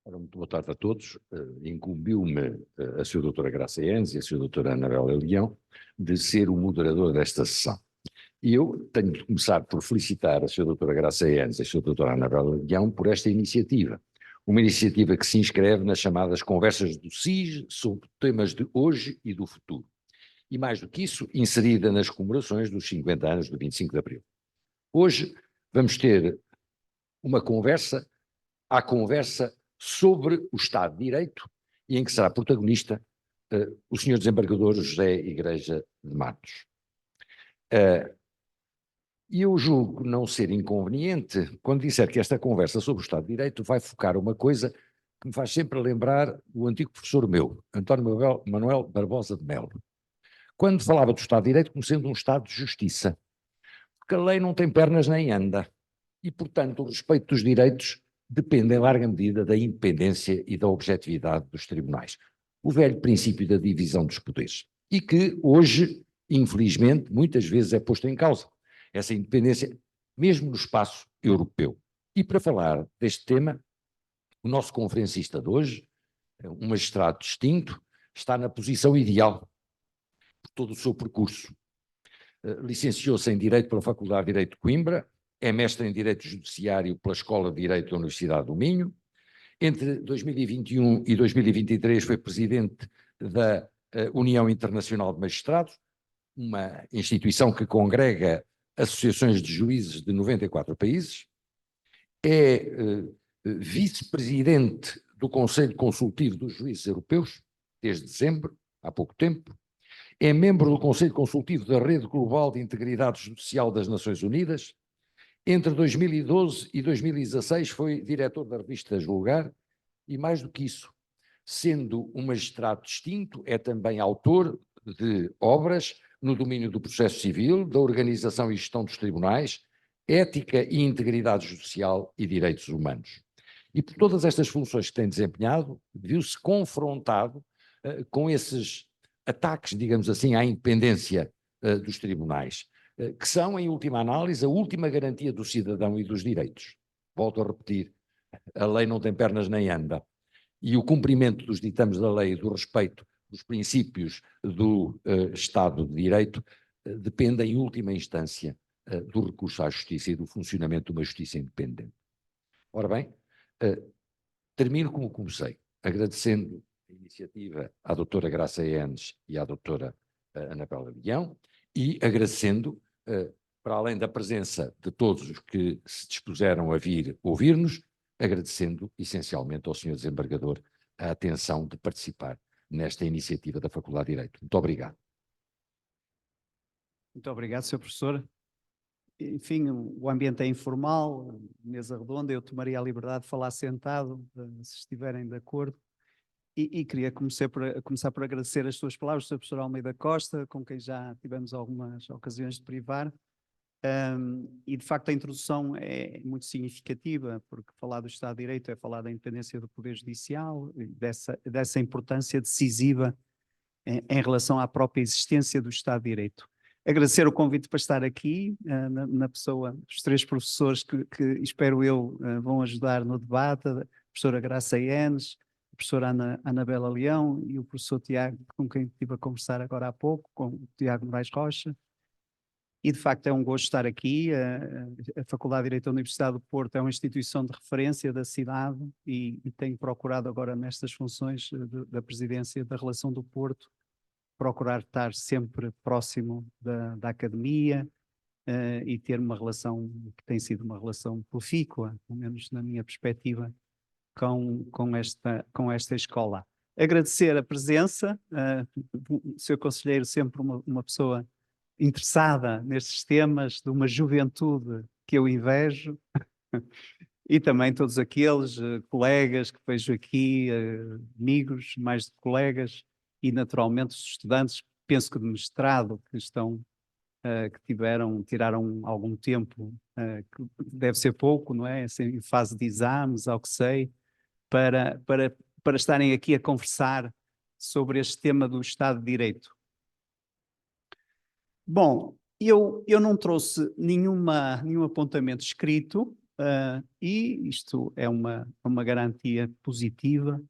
Ora, muito boa tarde a todos. Incumbiu-me a Sra. Doutora Graça Enes e a Sra. Doutora Anabela Leão de ser o moderador desta sessão. E eu tenho de começar por felicitar a Sra. Doutora Graça Enes e a Sra. Doutora Anabela Leão por esta iniciativa. Uma iniciativa que se inscreve nas chamadas conversas do SIS sobre temas de hoje e do futuro. E mais do que isso, inserida nas comemorações dos 50 anos do 25 de Abril. Hoje vamos ter uma conversa sobre o Estado de Direito e em que será protagonista o Sr. Desembargador José Igreja de Matos. E eu julgo não ser inconveniente quando disser que esta conversa sobre o Estado de Direito vai focar uma coisa que me faz sempre lembrar o antigo professor meu, António Manuel Barbosa de Melo, quando falava do Estado de Direito como sendo um Estado de justiça, porque a lei não tem pernas nem anda, e portanto o respeito dos direitos depende em larga medida da independência e da objetividade dos tribunais. O velho princípio da divisão dos poderes, e que hoje, infelizmente, muitas vezes é posto em causa, essa independência, mesmo no espaço europeu. E para falar deste tema, o nosso conferencista de hoje, um magistrado distinto, está na posição ideal por todo o seu percurso. Licenciou-se em Direito pela Faculdade de Direito de Coimbra, é mestre em Direito Judiciário pela Escola de Direito da Universidade do Minho. Entre 2021 e 2023 foi presidente da União Internacional de Magistrados, uma instituição que congrega associações de juízes de 94 países. É vice-presidente do Conselho Consultivo dos Juízes Europeus, desde dezembro, há pouco tempo. É membro do Conselho Consultivo da Rede Global de Integridade Judicial das Nações Unidas. Entre 2012 e 2016 foi diretor da revista Julgar e, mais do que isso, sendo um magistrado distinto, é também autor de obras no domínio do processo civil, da organização e gestão dos tribunais, ética e integridade judicial e direitos humanos. E por todas estas funções que tem desempenhado, viu-se confrontado com esses ataques, digamos assim, à independência dos tribunais, que são, em última análise, a última garantia do cidadão e dos direitos. Volto a repetir, a lei não tem pernas nem anda. E o cumprimento dos ditames da lei e do respeito dos princípios do Estado de Direito depende, em última instância, do recurso à justiça e do funcionamento de uma justiça independente. Ora bem, termino como comecei, agradecendo a iniciativa à doutora Graça Enes e à doutora Anabela Leão, e agradecendo, para além da presença de todos os que se dispuseram a vir ouvir-nos, agradecendo essencialmente ao Sr. Desembargador a atenção de participar nesta iniciativa da Faculdade de Direito. Muito obrigado. Muito obrigado, Sr. Professor. Enfim, o ambiente é informal, mesa redonda, eu tomaria a liberdade de falar sentado, se estiverem de acordo. E queria começar por agradecer as suas palavras, Sr. Professor Almeida Costa, com quem já tivemos algumas ocasiões de privar. E de facto a introdução é muito significativa, porque falar do Estado de Direito é falar da independência do Poder Judicial, dessa importância decisiva em relação à própria existência do Estado de Direito. Agradecer o convite para estar aqui, na pessoa dos três professores que espero eu vão ajudar no debate, a professora Graça Enes, a professora Anabela Leão e o professor Tiago, com quem estive a conversar agora há pouco, com o Tiago Novaes Rocha. E de facto é um gosto estar aqui. A Faculdade de Direito da Universidade do Porto é uma instituição de referência da cidade e tenho procurado agora nestas funções da presidência da relação do Porto, procurar estar sempre próximo da academia e ter uma relação que tem sido uma relação profícua, pelo menos na minha perspectiva, com esta escola. Agradecer a presença, o Sr. Conselheiro sempre uma pessoa interessada nestes temas, de uma juventude que eu invejo, e também todos aqueles colegas que vejo aqui, amigos, mais de colegas, e naturalmente os estudantes, penso que de mestrado, que tiraram algum tempo, que deve ser pouco, não é? Assim, em fase de exames, ao que sei, para estarem aqui a conversar sobre este tema do Estado de Direito. Bom, eu não trouxe nenhum apontamento escrito, e isto é uma garantia positiva.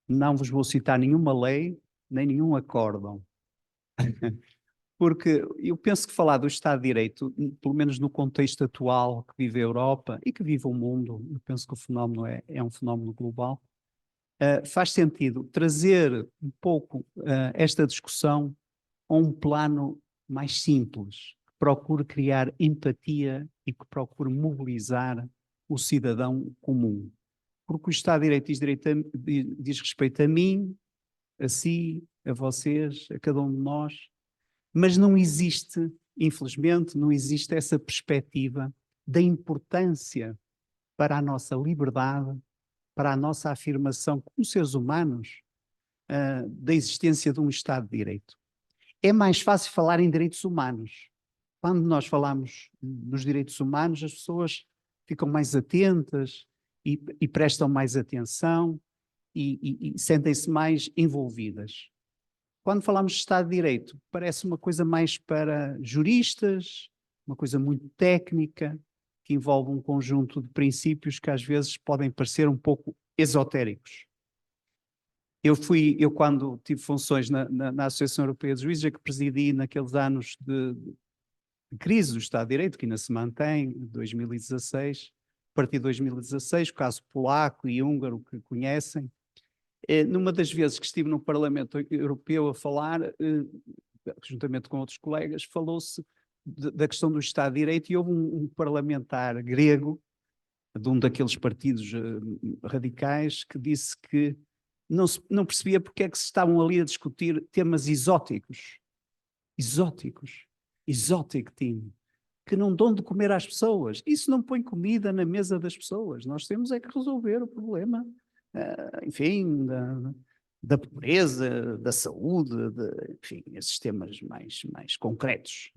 Não vos vou citar nenhuma lei, nem nenhum acórdão. Porque eu penso que falar do Estado de Direito, pelo menos no contexto atual que vive a Europa e que vive o mundo, eu penso que o fenómeno é um fenómeno global, faz sentido trazer um pouco esta discussão a um plano mais simples, que procure criar empatia e que procure mobilizar o cidadão comum. Porque o Estado de Direito diz respeito a mim, a si, a vocês, a cada um de nós, mas não existe, infelizmente, não existe essa perspectiva da importância para a nossa liberdade, para a nossa afirmação como seres humanos, da existência de um Estado de Direito. É mais fácil falar em direitos humanos. Quando nós falamos nos direitos humanos, as pessoas ficam mais atentas e prestam mais atenção e sentem-se mais envolvidas. Quando falamos de Estado de Direito, parece uma coisa mais para juristas, uma coisa muito técnica, que envolve um conjunto de princípios que às vezes podem parecer um pouco esotéricos. Eu quando tive funções na Associação Europeia de Juízes, que presidi naqueles anos de crise do Estado de Direito, que ainda se mantém, 2016, a partir de 2016, o caso polaco e húngaro que conhecem. Numa das vezes que estive no Parlamento Europeu a falar, juntamente com outros colegas, falou-se da questão do Estado de Direito e houve um parlamentar grego, de um daqueles partidos radicais, que disse que não percebia porque é que se estavam ali a discutir temas exóticos, exotic theme, que não dão de comer às pessoas. Isso não põe comida na mesa das pessoas. Nós temos é que resolver o problema, enfim, da pobreza, da saúde, enfim, esses temas mais concretos.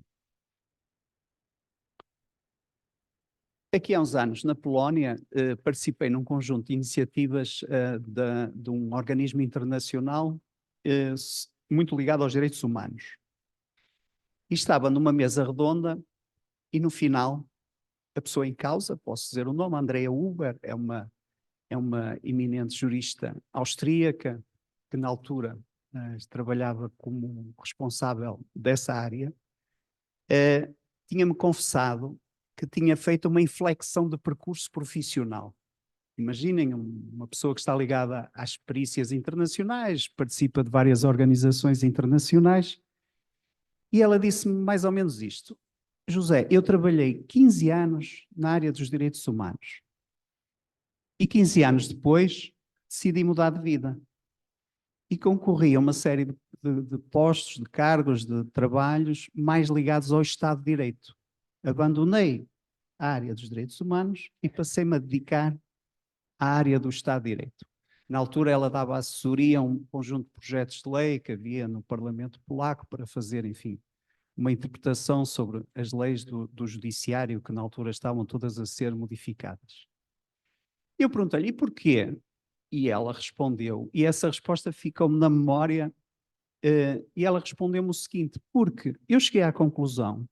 Aqui há uns anos, na Polónia, participei num conjunto de iniciativas de um organismo internacional muito ligado aos direitos humanos. E estava numa mesa redonda e no final, a pessoa em causa, posso dizer o nome, Andrea Huber, é uma eminente jurista austríaca que na altura trabalhava como responsável dessa área, tinha-me confessado que tinha feito uma inflexão de percurso profissional. Imaginem uma pessoa que está ligada às perícias internacionais, participa de várias organizações internacionais, e ela disse-me mais ou menos isto: José, eu trabalhei 15 anos na área dos direitos humanos e 15 anos depois decidi mudar de vida e concorri a uma série de postos, de cargos, de trabalhos mais ligados ao Estado de Direito. Abandonei a área dos direitos humanos e passei-me a dedicar à área do Estado de Direito. Na altura ela dava assessoria a um conjunto de projetos de lei que havia no Parlamento Polaco para fazer, enfim, uma interpretação sobre as leis do judiciário que na altura estavam todas a ser modificadas. Eu perguntei-lhe, e porquê? E ela respondeu, e essa resposta ficou-me na memória, e ela respondeu-me o seguinte: porque eu cheguei à conclusão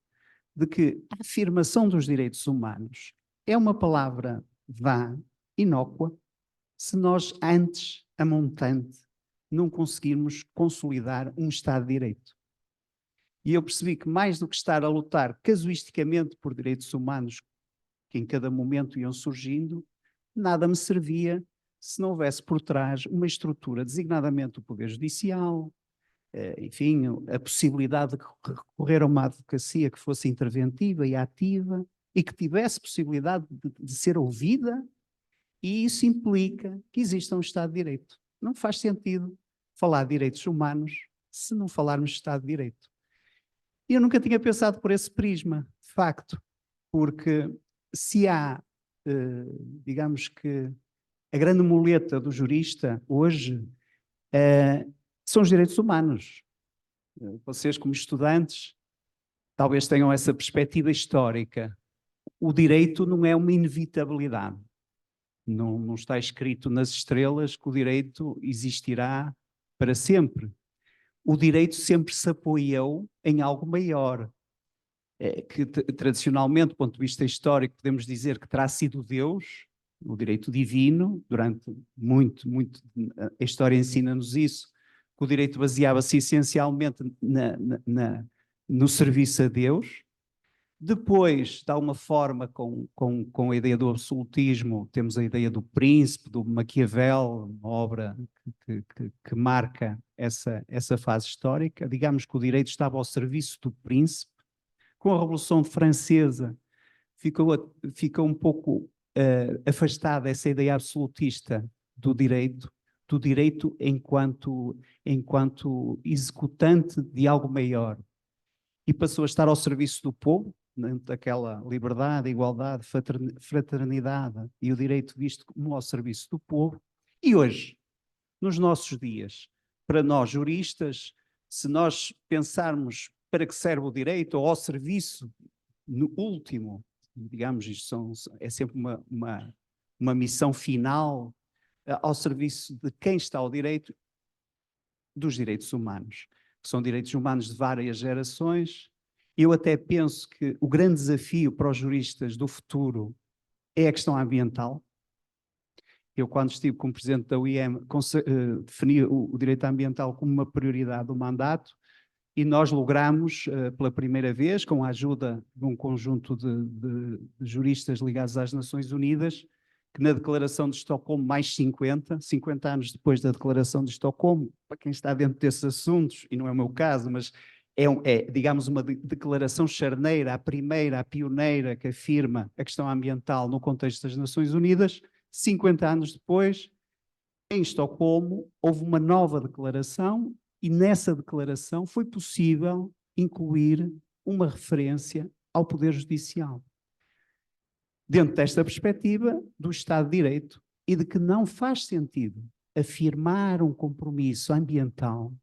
de que a afirmação dos direitos humanos é uma palavra vã, inócua, se nós antes, a montante, não conseguirmos consolidar um Estado de Direito. E eu percebi que mais do que estar a lutar casuisticamente por direitos humanos que em cada momento iam surgindo, nada me servia se não houvesse por trás uma estrutura, designadamente o Poder Judicial, enfim, a possibilidade de recorrer a uma advocacia que fosse interventiva e ativa e que tivesse possibilidade de ser ouvida, e isso implica que exista um Estado de Direito. Não faz sentido falar de direitos humanos se não falarmos de Estado de Direito. E eu nunca tinha pensado por esse prisma, de facto, porque se há, digamos que, a grande muleta do jurista hoje são os direitos humanos. Vocês, como estudantes, talvez tenham essa perspectiva histórica. O direito não é uma inevitabilidade. Não está escrito nas estrelas que o direito existirá para sempre. O direito sempre se apoiou em algo maior. que tradicionalmente, do ponto de vista histórico, podemos dizer que terá sido Deus, o direito divino, durante muito, a história ensina-nos isso, que o direito baseava-se essencialmente no serviço a Deus. Depois, de alguma forma, com a ideia do absolutismo, temos a ideia do príncipe, do Maquiavel, uma obra que marca essa fase histórica. Digamos que o direito estava ao serviço do príncipe. Com a Revolução Francesa, ficou um pouco afastada essa ideia absolutista do direito enquanto executante de algo maior, e passou a estar ao serviço do povo, daquela liberdade, igualdade, fraternidade e o direito visto como ao serviço do povo. E hoje, nos nossos dias, para nós juristas, se nós pensarmos para que serve o direito ou ao serviço, no último, digamos, isto é sempre uma missão final, ao serviço de quem está ao direito, dos direitos humanos, que são direitos humanos de várias gerações. Eu até penso que o grande desafio para os juristas do futuro é a questão ambiental. Eu, quando estive como presidente da UIM, defini o direito ambiental como uma prioridade do mandato, e nós logramos, pela primeira vez, com a ajuda de um conjunto de juristas ligados às Nações Unidas, que na Declaração de Estocolmo, mais 50 anos depois da Declaração de Estocolmo, para quem está dentro desses assuntos, e não é o meu caso, mas digamos, uma declaração charneira, a primeira, a pioneira, que afirma a questão ambiental no contexto das Nações Unidas. 50 anos depois, em Estocolmo, houve uma nova declaração, e nessa declaração foi possível incluir uma referência ao Poder Judicial. Dentro desta perspectiva do Estado de Direito, e de que não faz sentido afirmar um compromisso ambiental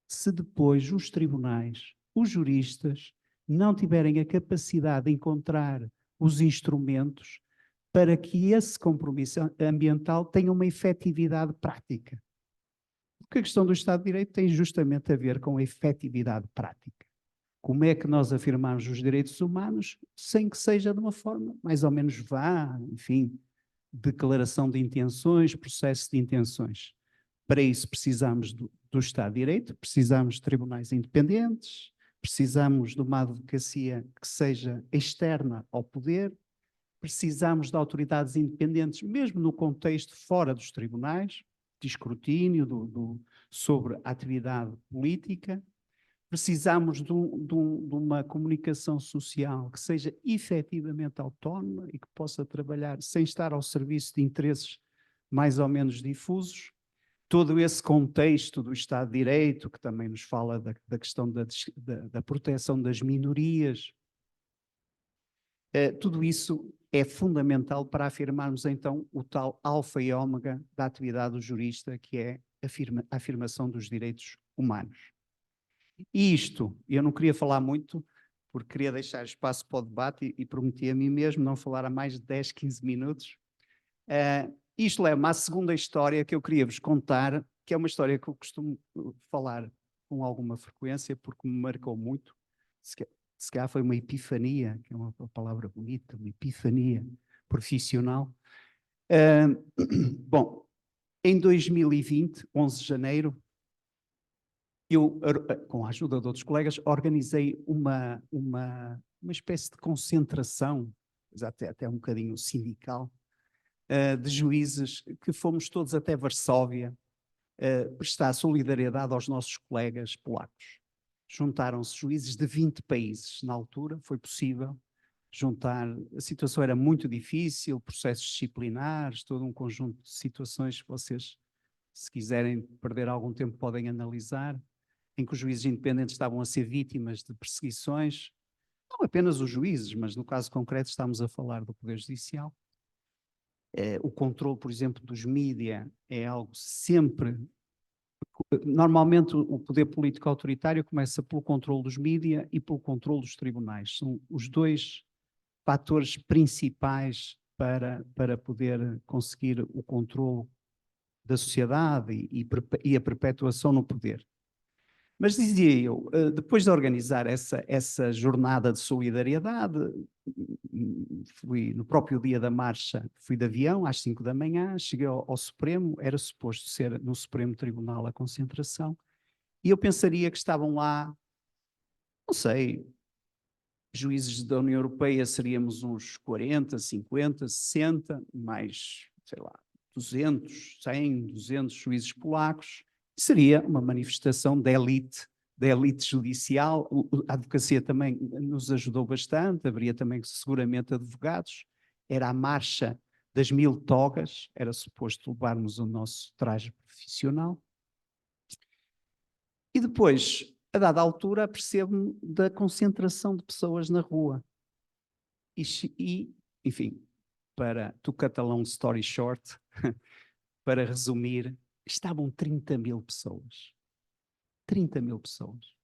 se depois os tribunais, os juristas, não tiverem a capacidade de encontrar os instrumentos para que esse compromisso ambiental tenha uma efetividade prática. Porque a questão do Estado de Direito tem justamente a ver com a efetividade prática. Como é que nós afirmamos os direitos humanos sem que seja de uma forma mais ou menos vá, enfim, declaração de intenções, processo de intenções. Para isso precisamos do Estado de Direito, precisamos de tribunais independentes, precisamos de uma advocacia que seja externa ao poder, precisamos de autoridades independentes, mesmo no contexto fora dos tribunais, de escrutínio sobre a atividade política. Precisamos de uma comunicação social que seja efetivamente autónoma e que possa trabalhar sem estar ao serviço de interesses mais ou menos difusos. Todo esse contexto do Estado de Direito, que também nos fala da questão da proteção das minorias, tudo isso é fundamental para afirmarmos então o tal alfa e ômega da atividade do jurista, que é a afirmação dos direitos humanos. E isto, eu não queria falar muito, porque queria deixar espaço para o debate e prometi a mim mesmo não falar a mais de 10, 15 minutos. Isto leva-me à segunda história que eu queria vos contar, que é uma história que eu costumo falar com alguma frequência, porque me marcou muito. Se calhar foi uma epifania, que é uma palavra bonita, uma epifania profissional. Bom, em 2020, 11 de janeiro, eu, com a ajuda de outros colegas, organizei uma espécie de concentração, até um bocadinho sindical, de juízes, que fomos todos até Varsóvia prestar solidariedade aos nossos colegas polacos. Juntaram-se juízes de 20 países. Na altura foi possível juntar, a situação era muito difícil, processos disciplinares, todo um conjunto de situações que vocês, se quiserem perder algum tempo, podem analisar, em que os juízes independentes estavam a ser vítimas de perseguições, não apenas os juízes, mas no caso concreto estamos a falar do Poder Judicial. O controle, por exemplo, dos mídia é algo sempre... Normalmente o poder político autoritário começa pelo controle dos mídia e pelo controle dos tribunais. São os dois fatores principais para poder conseguir o controle da sociedade e a perpetuação no poder. Mas dizia eu, depois de organizar essa jornada de solidariedade, fui no próprio dia da marcha, fui de avião às 5 da manhã, cheguei ao Supremo, era suposto ser no Supremo Tribunal a concentração, e eu pensaria que estavam lá, não sei, juízes da União Europeia seríamos uns 40, 50, 60, mais, sei lá, 200, 100, 200 juízes polacos. Seria uma manifestação da elite judicial. A advocacia também nos ajudou bastante, haveria também seguramente advogados. Era a marcha das 1000 togas, era suposto levarmos o nosso traje profissional. E depois, a dada altura, percebo-me da concentração de pessoas na rua. E enfim, to cut a long story short, para resumir, estavam 30 mil pessoas. 30 mil pessoas.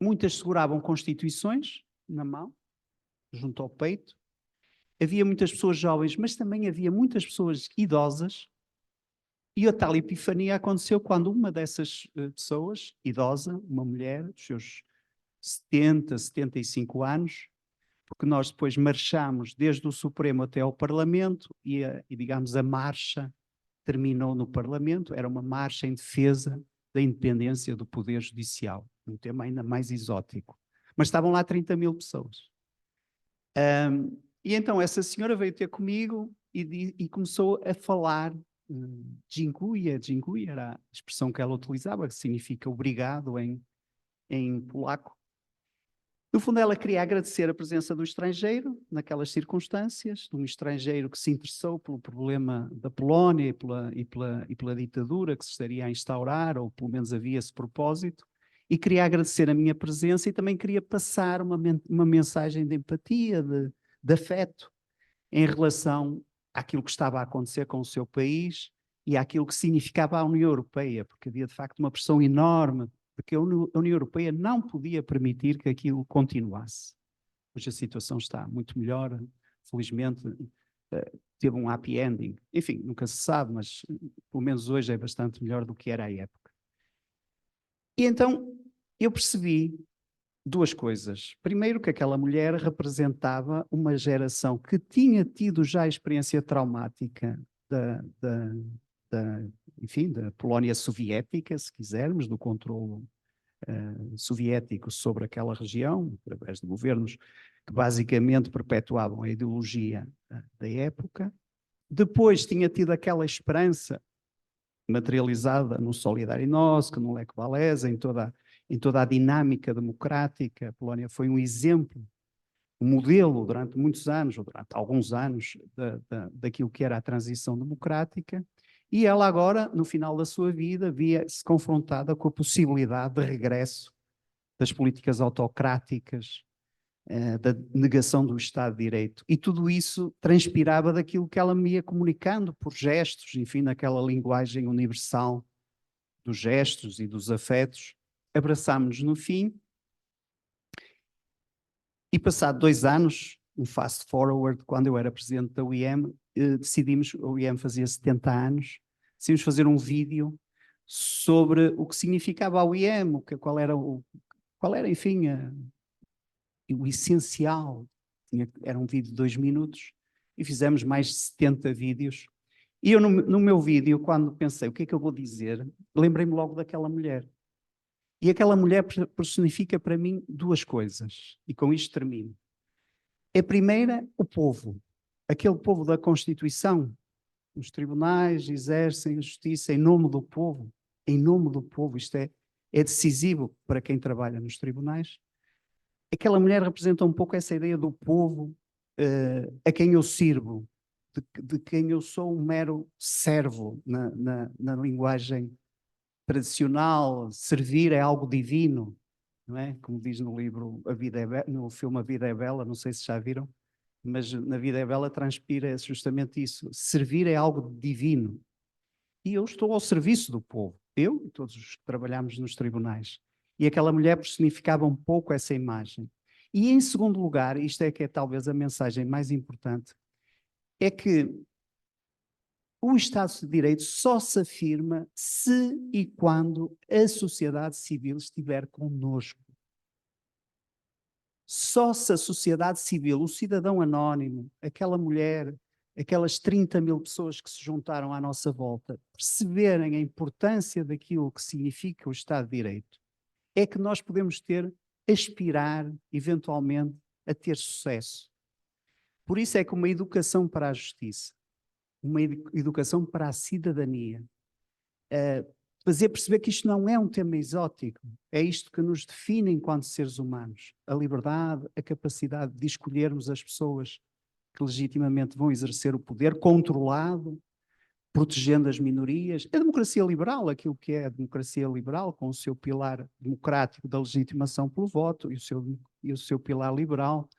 Muitas seguravam constituições na mão, junto ao peito. Havia muitas pessoas jovens, mas também havia muitas pessoas idosas. E a tal epifania aconteceu quando uma dessas pessoas, idosa, uma mulher, dos seus 70, 75 anos, porque nós depois marchamos desde o Supremo até ao Parlamento e digamos, a marcha terminou no Parlamento, era uma marcha em defesa da independência do Poder Judicial, um tema ainda mais exótico. Mas estavam lá 30 mil pessoas. E então essa senhora veio ter comigo e começou a falar Dziękuję era a expressão que ela utilizava, que significa obrigado em polaco. No fundo, ela queria agradecer a presença do estrangeiro naquelas circunstâncias, de um estrangeiro que se interessou pelo problema da Polónia e pela ditadura que se estaria a instaurar, ou pelo menos havia esse propósito, e queria agradecer a minha presença e também queria passar uma mensagem de empatia, de afeto, em relação àquilo que estava a acontecer com o seu país e àquilo que significava a União Europeia, porque havia de facto uma pressão enorme porque a União Europeia não podia permitir que aquilo continuasse. Hoje a situação está muito melhor, felizmente teve um happy ending. Enfim, nunca se sabe, mas pelo menos hoje é bastante melhor do que era à época. E então eu percebi duas coisas. Primeiro, que aquela mulher representava uma geração que tinha tido já a experiência traumática enfim, da Polónia soviética, se quisermos, do controle soviético sobre aquela região, através de governos que basicamente perpetuavam a ideologia da época. Depois tinha tido aquela esperança materializada no Solidarność, no Lech Walesa, em toda a dinâmica democrática. A Polónia foi um exemplo, um modelo durante muitos anos, ou durante alguns anos, daquilo que era a transição democrática. E ela agora, no final da sua vida, via-se confrontada com a possibilidade de regresso das políticas autocráticas, da negação do Estado de Direito. E tudo isso transpirava daquilo que ela me ia comunicando por gestos, enfim, naquela linguagem universal dos gestos e dos afetos. Abraçámos-nos no fim e, passado 2 anos, um fast forward, quando eu era presidente da UIM, decidimos, a UIM fazia 70 anos, decidimos fazer um vídeo sobre o que significava a UIM, qual era, enfim, o essencial. Era um vídeo de 2 minutos e fizemos mais de 70 vídeos. E eu, no meu vídeo, quando pensei o que é que eu vou dizer, lembrei-me logo daquela mulher. E aquela mulher personifica para mim 2 coisas, e com isto termino. A primeira, o povo. Aquele povo da Constituição. Os tribunais exercem a justiça em nome do povo. Em nome do povo. Isto é decisivo para quem trabalha nos tribunais. Aquela mulher representa um pouco essa ideia do povo a quem eu sirvo, de quem eu sou um mero servo na linguagem tradicional. Servir é algo divino, não é? Como diz no livro no filme A Vida é Bela, não sei se já viram, mas na Vida é Bela transpira justamente isso. Servir é algo divino. E eu estou ao serviço do povo, eu e todos os que trabalhamos nos tribunais. E aquela mulher personificava um pouco essa imagem. E em segundo lugar, isto é que é talvez a mensagem mais importante, é que o Estado de Direito só se afirma se e quando a sociedade civil estiver connosco. Só se a sociedade civil, o cidadão anónimo, aquela mulher, aquelas 30 mil pessoas que se juntaram à nossa volta, perceberem a importância daquilo que significa o Estado de Direito, é que nós podemos aspirar, eventualmente, a ter sucesso. Por isso é que uma educação para a justiça, uma educação para a cidadania, fazer perceber que isto não é um tema exótico, é isto que nos define enquanto seres humanos. A liberdade, a capacidade de escolhermos as pessoas que legitimamente vão exercer o poder, controlado, protegendo as minorias. A democracia liberal, aquilo que é a democracia liberal, com o seu pilar democrático da legitimação pelo voto e o seu pilar liberal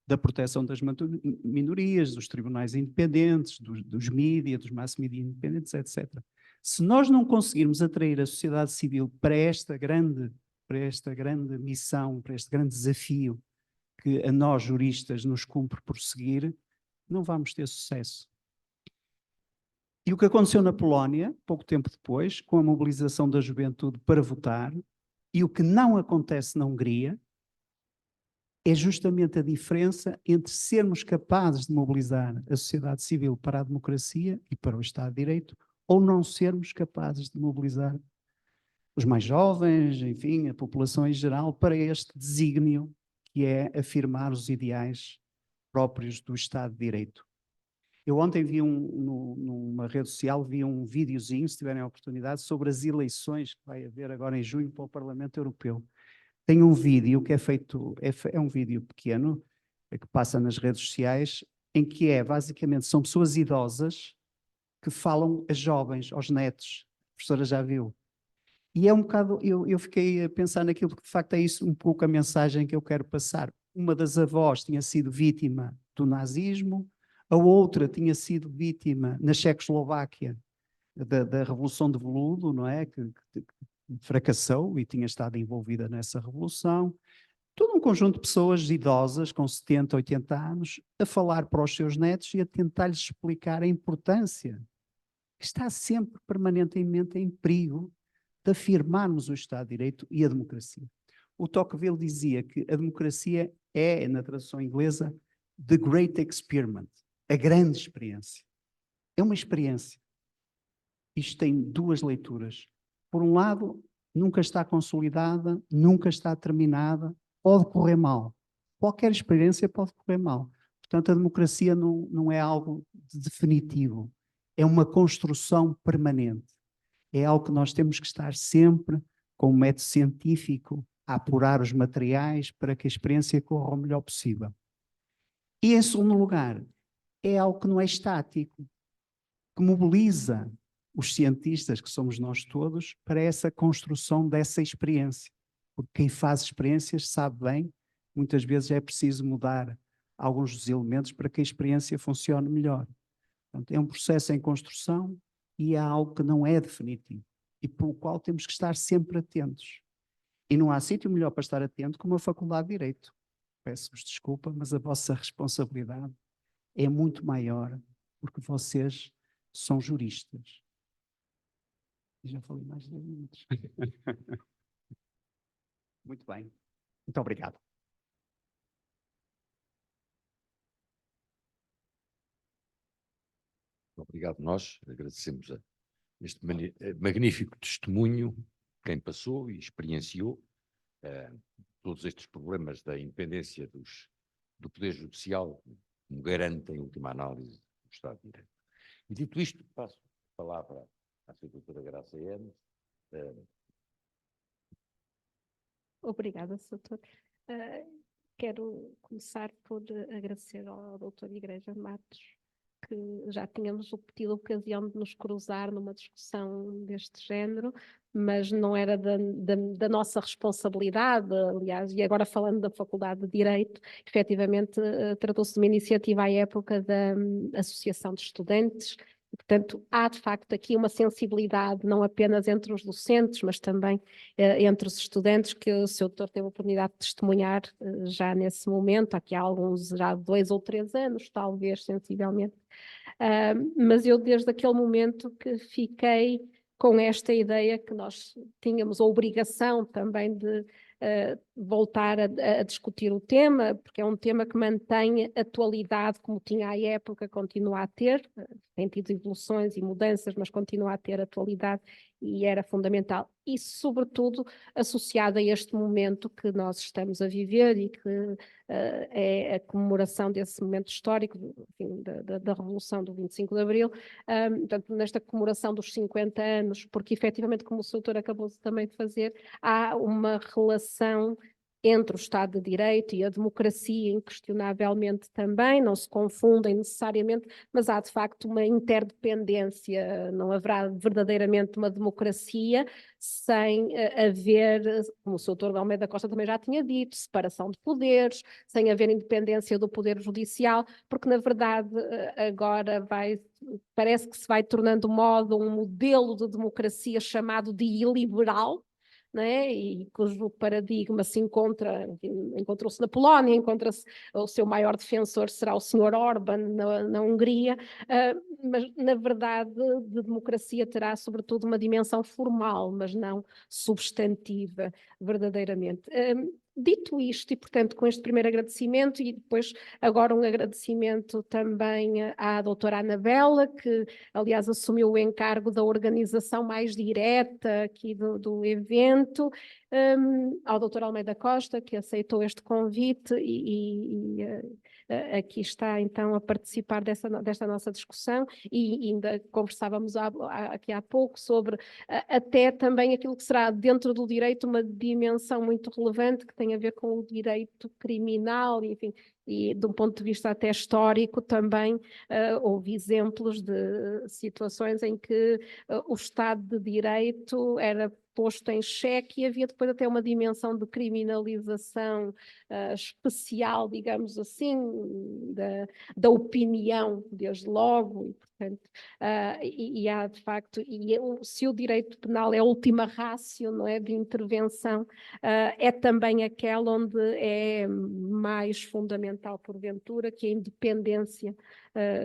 da proteção das minorias, dos tribunais independentes, dos mídias, dos mass media independentes, etc. Se nós não conseguirmos atrair a sociedade civil para esta grande missão, para este grande desafio que a nós, juristas, nos cumpre prosseguir, não vamos ter sucesso. E o que aconteceu na Polónia, pouco tempo depois, com a mobilização da juventude para votar, e o que não acontece na Hungria, é justamente a diferença entre sermos capazes de mobilizar a sociedade civil para a democracia e para o Estado de Direito, ou não sermos capazes de mobilizar os mais jovens, enfim, a população em geral, para este desígnio que é afirmar os ideais próprios do Estado de Direito. Eu ontem vi numa rede social, vi um videozinho, se tiverem a oportunidade, sobre as eleições que vai haver agora em junho para o Parlamento Europeu. Tem um vídeo que é feito, é um vídeo pequeno, que passa nas redes sociais, em que basicamente, são pessoas idosas que falam a jovens, aos netos. A professora já viu. E é um bocado, eu fiquei a pensar naquilo, porque de facto é isso um pouco a mensagem que eu quero passar. Uma das avós tinha sido vítima do nazismo, a outra tinha sido vítima na Checoslováquia da Revolução de Veludo, não é? Que fracassou e tinha estado envolvida nessa revolução. Todo um conjunto de pessoas idosas, com 70, 80 anos, a falar para os seus netos e a tentar-lhes explicar a importância que está sempre permanentemente em perigo de afirmarmos o Estado de Direito e a democracia. O Tocqueville dizia que a democracia é, na tradução inglesa, the great experiment, a grande experiência. É uma experiência. Isto tem duas leituras. Por um lado, nunca está consolidada, nunca está terminada, pode correr mal. Qualquer experiência pode correr mal. Portanto, a democracia não é algo definitivo. É uma construção permanente. É algo que nós temos que estar sempre com um método científico a apurar os materiais para que a experiência corra o melhor possível. E, em segundo lugar, é algo que não é estático, que mobiliza os cientistas, que somos nós todos, para essa construção dessa experiência. Porque quem faz experiências sabe bem, muitas vezes é preciso mudar alguns dos elementos para que a experiência funcione melhor. Portanto, é um processo em construção e é algo que não é definitivo e pelo qual temos que estar sempre atentos. E não há sítio melhor para estar atento que uma faculdade de Direito. Peço-vos desculpa, mas a vossa responsabilidade é muito maior porque vocês são juristas. Já falei mais de 10 minutos. Muito bem. Muito obrigado. Obrigado nós, agradecemos este magnífico testemunho, quem passou e experienciou todos estes problemas da independência do Poder Judicial, como garante, em última análise, do Estado de Direito. E dito isto, passo a palavra à Sra. Doutora Graça Enes. Obrigada, Sr. Quero começar por agradecer ao Dr. Igreja Matos, que já tínhamos tido a ocasião de nos cruzar numa discussão deste género, mas não era da nossa responsabilidade, aliás, e agora falando da Faculdade de Direito, efetivamente tratou-se de uma iniciativa à época da Associação de Estudantes, Portanto, há de facto aqui uma sensibilidade, não apenas entre os docentes, mas também entre os estudantes, que o Sr. Doutor teve a oportunidade de testemunhar já nesse momento, aqui há alguns, já 2 ou 3 anos, talvez, sensivelmente. Mas eu, desde aquele momento que fiquei com esta ideia que nós tínhamos a obrigação também de voltar a discutir o tema, porque é um tema que mantém atualidade como tinha à época, continua a ter, tem tido evoluções e mudanças, mas continua a ter atualidade e era fundamental. E, sobretudo, associado a este momento que nós estamos a viver e que é a comemoração desse momento histórico, enfim, da Revolução do 25 de Abril, portanto, nesta comemoração dos 50 anos, porque efetivamente, como o Sr. Doutor acabou também de fazer, há uma relação entre o Estado de Direito e a democracia, inquestionavelmente também, não se confundem necessariamente, mas há de facto uma interdependência, não haverá verdadeiramente uma democracia sem haver, como o Sr. Dr. Almeida Costa também já tinha dito, separação de poderes, sem haver independência do poder judicial, porque na verdade agora parece que se vai tornando um modelo de democracia chamado de iliberal, né? E cujo paradigma se encontrou-se na Polónia, encontra-se, o seu maior defensor será o Sr. Orbán na Hungria, mas na verdade de democracia terá sobretudo uma dimensão formal, mas não substantiva verdadeiramente. Dito isto, e portanto com este primeiro agradecimento e depois agora um agradecimento também à doutora Anabela, que aliás assumiu o encargo da organização mais direta aqui do evento, ao doutor Almeida Costa, que aceitou este convite aqui está então a participar desta nossa discussão e ainda conversávamos aqui há pouco sobre até também aquilo que será dentro do direito uma dimensão muito relevante que tem a ver com o direito criminal, enfim, e de um ponto de vista até histórico também houve exemplos de situações em que o Estado de Direito era posto em xeque e havia depois até uma dimensão de criminalização especial, digamos assim, da opinião, desde logo, e portanto, há de facto, se o direito penal é a última ratio, não é, de intervenção, é também aquela onde é mais fundamental, porventura, que a independência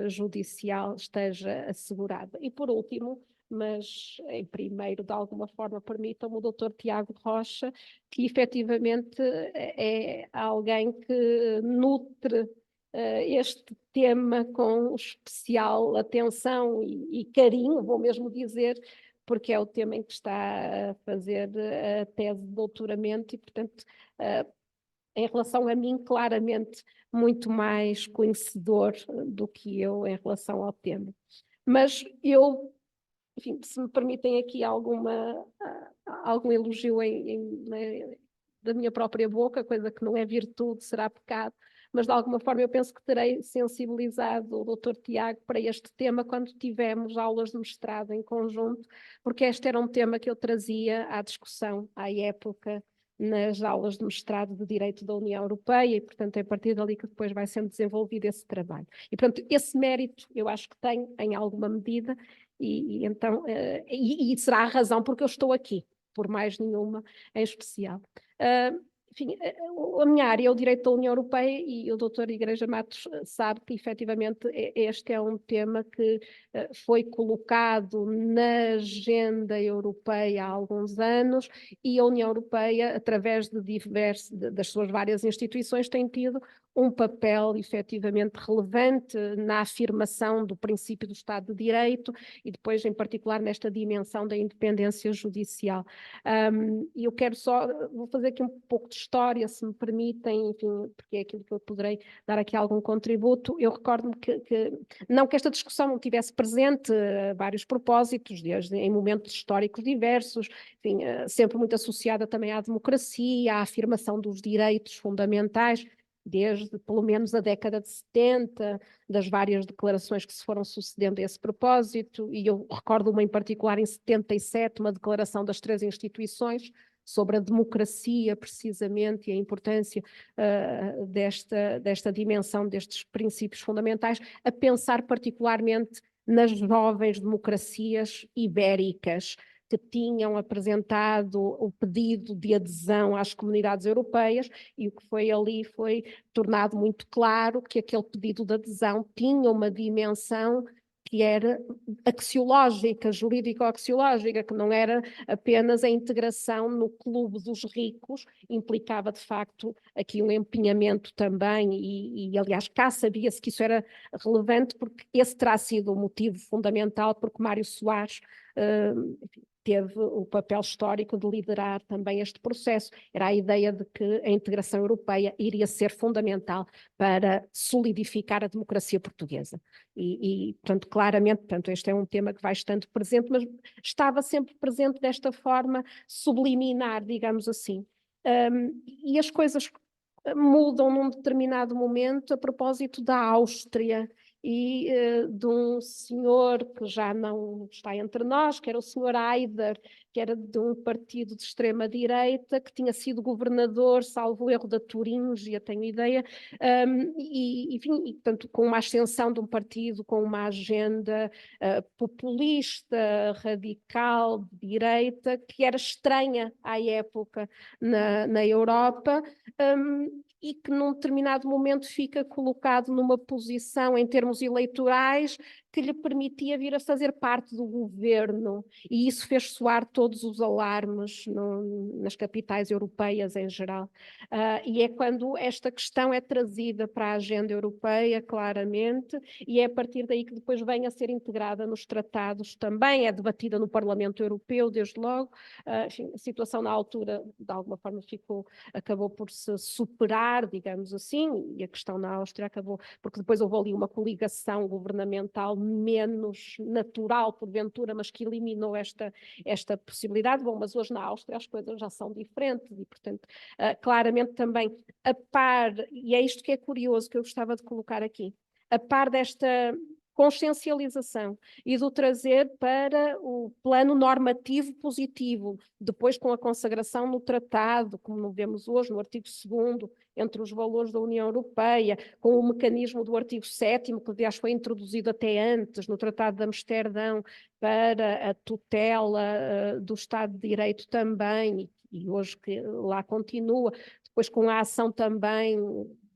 judicial esteja assegurada. E por último, mas em primeiro, de alguma forma, permitam-me o Dr. Tiago Rocha, que efetivamente é alguém que nutre este tema com especial atenção e carinho, vou mesmo dizer, porque é o tema em que está a fazer a tese de doutoramento e, portanto, em relação a mim, claramente muito mais conhecedor do que eu em relação ao tema. Mas eu, enfim, se me permitem aqui algum elogio da minha própria boca, coisa que não é virtude, será pecado, mas de alguma forma eu penso que terei sensibilizado o Dr. Tiago para este tema quando tivemos aulas de mestrado em conjunto, porque este era um tema que eu trazia à discussão à época nas aulas de mestrado de Direito da União Europeia e, portanto, é a partir dali que depois vai sendo desenvolvido esse trabalho. E, portanto, esse mérito eu acho que tem em alguma medida então, será a razão porque eu estou aqui, por mais nenhuma em especial. Enfim, a minha área é o direito da União Europeia e o Dr. Igreja Matos sabe que efetivamente este é um tema que foi colocado na agenda europeia há alguns anos e a União Europeia, através das suas várias instituições, tem tido um papel efetivamente relevante na afirmação do princípio do Estado de Direito e depois, em particular, nesta dimensão da independência judicial. E eu vou fazer aqui um pouco de história, se me permitem, enfim, porque é aquilo que eu poderei dar aqui algum contributo. Eu recordo-me não que esta discussão não tivesse presente vários propósitos, desde em momentos históricos diversos, enfim, sempre muito associada também à democracia, à afirmação dos direitos fundamentais, desde pelo menos a década de 70, das várias declarações que se foram sucedendo a esse propósito, e eu recordo uma em particular em 77, uma declaração das 3 instituições sobre a democracia, precisamente, e a importância desta dimensão, destes princípios fundamentais, a pensar particularmente nas jovens democracias ibéricas, que tinham apresentado o pedido de adesão às comunidades europeias, e o que foi ali foi tornado muito claro que aquele pedido de adesão tinha uma dimensão que era axiológica, jurídico-axiológica, que não era apenas a integração no clube dos ricos, implicava de facto aqui um empenhamento também, e aliás cá sabia-se que isso era relevante, porque esse terá sido o motivo fundamental porque Mário Soares enfim, teve o papel histórico de liderar também este processo. Era a ideia de que a integração europeia iria ser fundamental para solidificar a democracia portuguesa. Portanto, claramente, portanto, este é um tema que vai estando presente, mas estava sempre presente desta forma subliminar, digamos assim. E as coisas mudam num determinado momento a propósito da Áustria e de um senhor que já não está entre nós, que era o senhor Haider, que era de um partido de extrema-direita, que tinha sido governador, salvo erro, da Turíngia, tenho ideia, enfim, portanto, com uma ascensão de um partido com uma agenda populista, radical, de direita, que era estranha à época na Europa, e que num determinado momento fica colocado numa posição em termos eleitorais que lhe permitia vir a fazer parte do governo, e isso fez soar todos os alarmes nas capitais europeias em geral. E é quando esta questão é trazida para a agenda europeia, claramente, e é a partir daí que depois vem a ser integrada nos tratados também, é debatida no Parlamento Europeu, desde logo. Enfim, a situação na altura, de alguma forma, acabou por se superar, digamos assim, e a questão na Áustria acabou, porque depois houve ali uma coligação governamental menos natural, porventura, mas que eliminou esta possibilidade. Bom, mas hoje na Áustria as coisas já são diferentes e, portanto, claramente também a par, e é isto que é curioso que eu gostava de colocar aqui, a par desta consciencialização e do trazer para o plano normativo positivo, depois com a consagração no tratado, como vemos hoje no artigo 2º, entre os valores da União Europeia, com o mecanismo do artigo 7º, que aliás foi introduzido até antes no Tratado de Amsterdão para a tutela do Estado de Direito também, e hoje que lá continua, depois com a ação também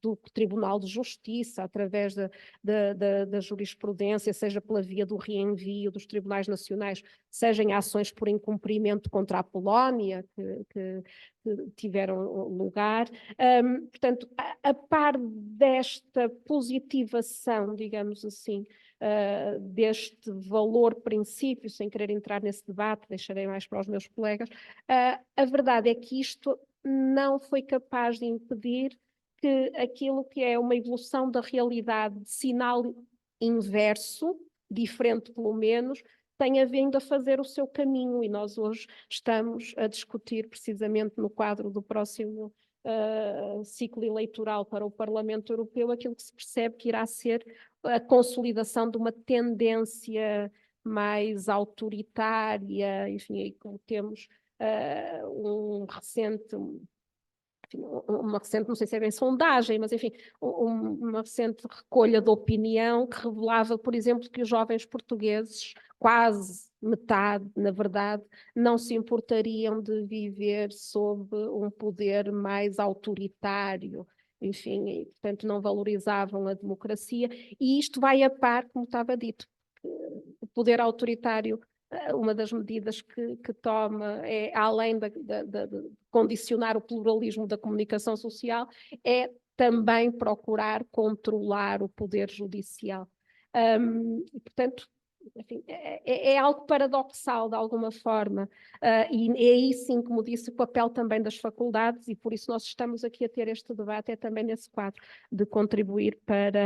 do Tribunal de Justiça, através da jurisprudência, seja pela via do reenvio dos tribunais nacionais, seja em ações por incumprimento contra a Polónia, que tiveram lugar. Portanto, a par desta positivação, digamos assim, deste valor princípio, sem querer entrar nesse debate, deixarei mais para os meus colegas, a verdade é que isto não foi capaz de impedir que aquilo que é uma evolução da realidade de sinal inverso, diferente pelo menos, tenha vindo a fazer o seu caminho, e nós hoje estamos a discutir precisamente no quadro do próximo ciclo eleitoral para o Parlamento Europeu aquilo que se percebe que irá ser a consolidação de uma tendência mais autoritária, enfim, aí como temos uma recente, não sei se é bem sondagem, mas enfim, uma recente recolha de opinião que revelava, por exemplo, que os jovens portugueses, quase metade, na verdade, não se importariam de viver sob um poder mais autoritário, enfim, e, portanto, não valorizavam a democracia, e isto vai a par, como estava dito, o poder autoritário. Uma das medidas que toma, além de condicionar o pluralismo da comunicação social, é também procurar controlar o poder judicial. E, portanto, enfim, é algo paradoxal de alguma forma, e é aí sim, como disse, o papel também das faculdades, e por isso nós estamos aqui a ter este debate, é também nesse quadro de contribuir para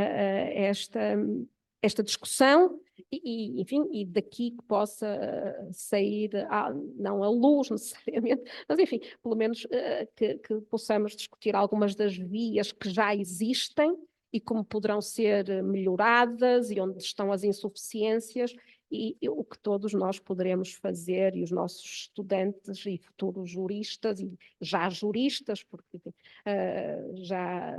esta discussão, e, enfim, e daqui que possa sair, não a luz necessariamente, mas enfim, pelo menos que possamos discutir algumas das vias que já existem e como poderão ser melhoradas e onde estão as insuficiências, e o que todos nós poderemos fazer, e os nossos estudantes e futuros juristas, e já juristas, porque já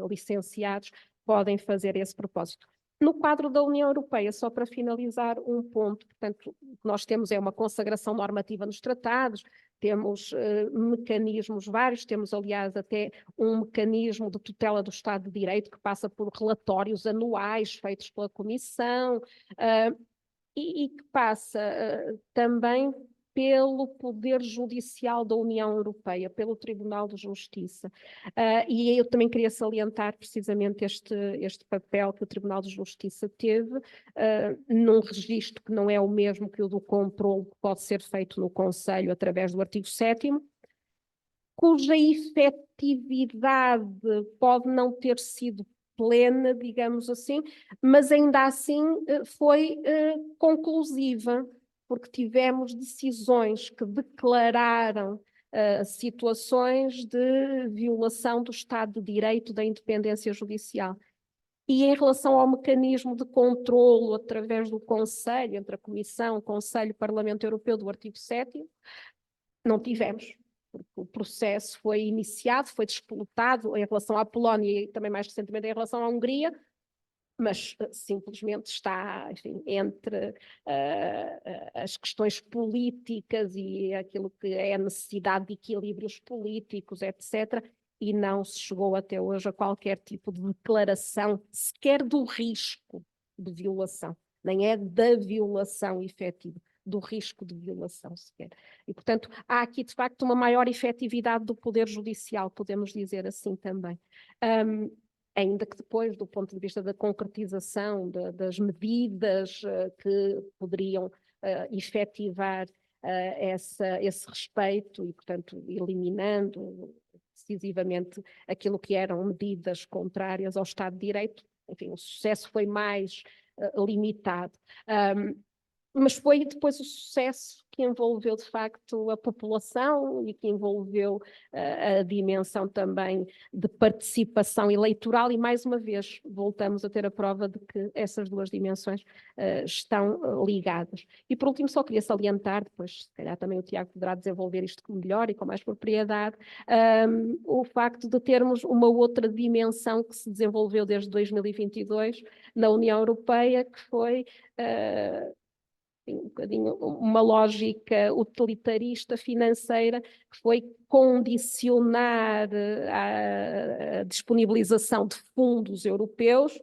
licenciados, podem fazer esse propósito. No quadro da União Europeia, só para finalizar um ponto, portanto, o que nós temos é uma consagração normativa nos tratados, temos mecanismos vários, temos aliás até um mecanismo de tutela do Estado de Direito que passa por relatórios anuais feitos pela Comissão e que passa também pelo Poder Judicial da União Europeia, pelo Tribunal de Justiça. E eu também queria salientar precisamente este papel que o Tribunal de Justiça teve num registro que não é o mesmo que o do controle que pode ser feito no Conselho através do artigo 7º, cuja efetividade pode não ter sido plena, digamos assim, mas ainda assim foi conclusiva, porque tivemos decisões que declararam situações de violação do Estado de Direito, da independência judicial. E em relação ao mecanismo de controlo através do Conselho, entre a Comissão, Conselho e Parlamento Europeu do artigo 7º, não tivemos. Porque o processo foi iniciado, foi disputado em relação à Polónia e também mais recentemente em relação à Hungria, mas simplesmente está, enfim, entre as questões políticas e aquilo que é a necessidade de equilíbrios políticos, etc., e não se chegou até hoje a qualquer tipo de declaração, sequer do risco de violação, nem é da violação efetiva, do risco de violação sequer. E, portanto, há aqui, de facto, uma maior efetividade do Poder Judicial, podemos dizer assim também. Ainda que depois, do ponto de vista da concretização das medidas que poderiam efetivar esse respeito e, portanto, eliminando decisivamente aquilo que eram medidas contrárias ao Estado de Direito, enfim, o sucesso foi mais limitado. Mas foi depois o sucesso que envolveu, de facto, a população e que envolveu a dimensão também de participação eleitoral e, mais uma vez, voltamos a ter a prova de que essas duas dimensões estão ligadas. E, por último, só queria salientar, depois, se calhar também o Tiago poderá desenvolver isto melhor e com mais propriedade, o facto de termos uma outra dimensão que se desenvolveu desde 2022 na União Europeia, que foi um bocadinho uma lógica utilitarista financeira, que foi condicionar a disponibilização de fundos europeus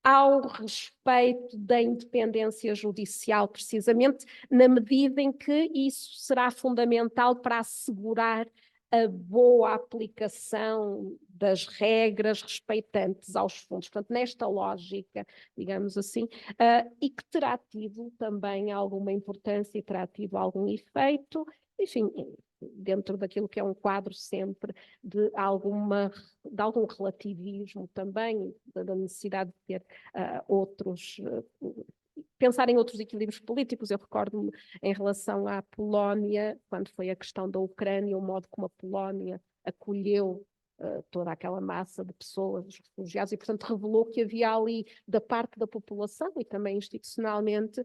ao respeito da independência judicial, precisamente na medida em que isso será fundamental para assegurar a boa aplicação das regras respeitantes aos fundos. Portanto, nesta lógica, digamos assim, e que terá tido também alguma importância e terá tido algum efeito, enfim, dentro daquilo que é um quadro sempre de algum relativismo também, da necessidade de ter pensar em outros equilíbrios políticos. Eu recordo-me em relação à Polónia, quando foi a questão da Ucrânia, o modo como a Polónia acolheu toda aquela massa de pessoas, os refugiados, e portanto revelou que havia ali, da parte da população e também institucionalmente,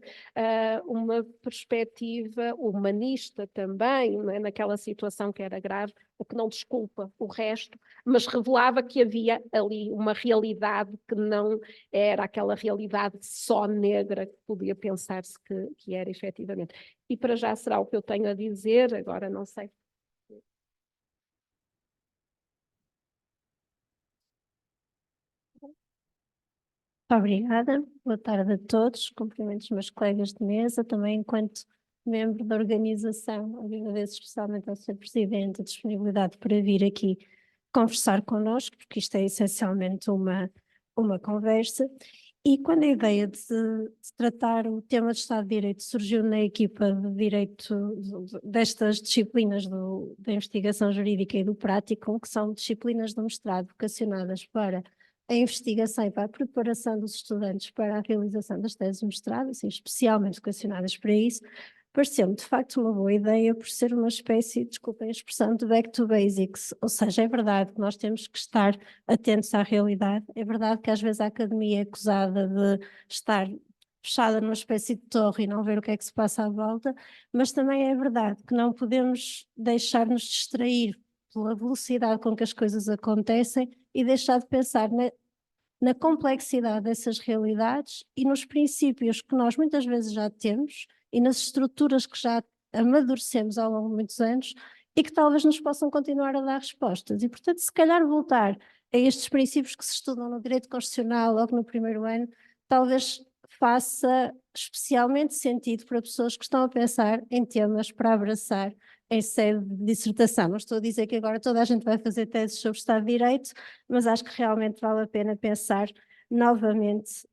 uma perspectiva humanista também, não é? Naquela situação que era grave, o que não desculpa o resto, mas revelava que havia ali uma realidade que não era aquela realidade só negra que podia pensar-se que era efetivamente. E para já será o que eu tenho a dizer, agora não sei. Obrigada, boa tarde a todos, cumprimento os meus colegas de mesa, também enquanto membro da organização, agradeço especialmente ao Sr. Presidente a disponibilidade para vir aqui conversar connosco, porque isto é essencialmente uma conversa, e quando a ideia de tratar o tema de Estado de Direito surgiu na equipa de Direito destas disciplinas da investigação jurídica e do prático, que são disciplinas do mestrado vocacionadas para a investigação e para a preparação dos estudantes para a realização das teses de mestrado, assim, especialmente vocacionadas para isso, pareceu-me de facto uma boa ideia por ser uma espécie, desculpem a expressão, de back to basics, ou seja, é verdade que nós temos que estar atentos à realidade, é verdade que às vezes a academia é acusada de estar fechada numa espécie de torre e não ver o que é que se passa à volta, mas também é verdade que não podemos deixar-nos distrair pela velocidade com que as coisas acontecem e deixar de pensar na complexidade dessas realidades e nos princípios que nós muitas vezes já temos e nas estruturas que já amadurecemos ao longo de muitos anos e que talvez nos possam continuar a dar respostas. E, portanto, se calhar voltar a estes princípios que se estudam no direito constitucional logo no primeiro ano, talvez faça especialmente sentido para pessoas que estão a pensar em temas para abraçar em sede de dissertação. Não estou a dizer que agora toda a gente vai fazer teses sobre Estado de Direito, mas acho que realmente vale a pena pensar novamente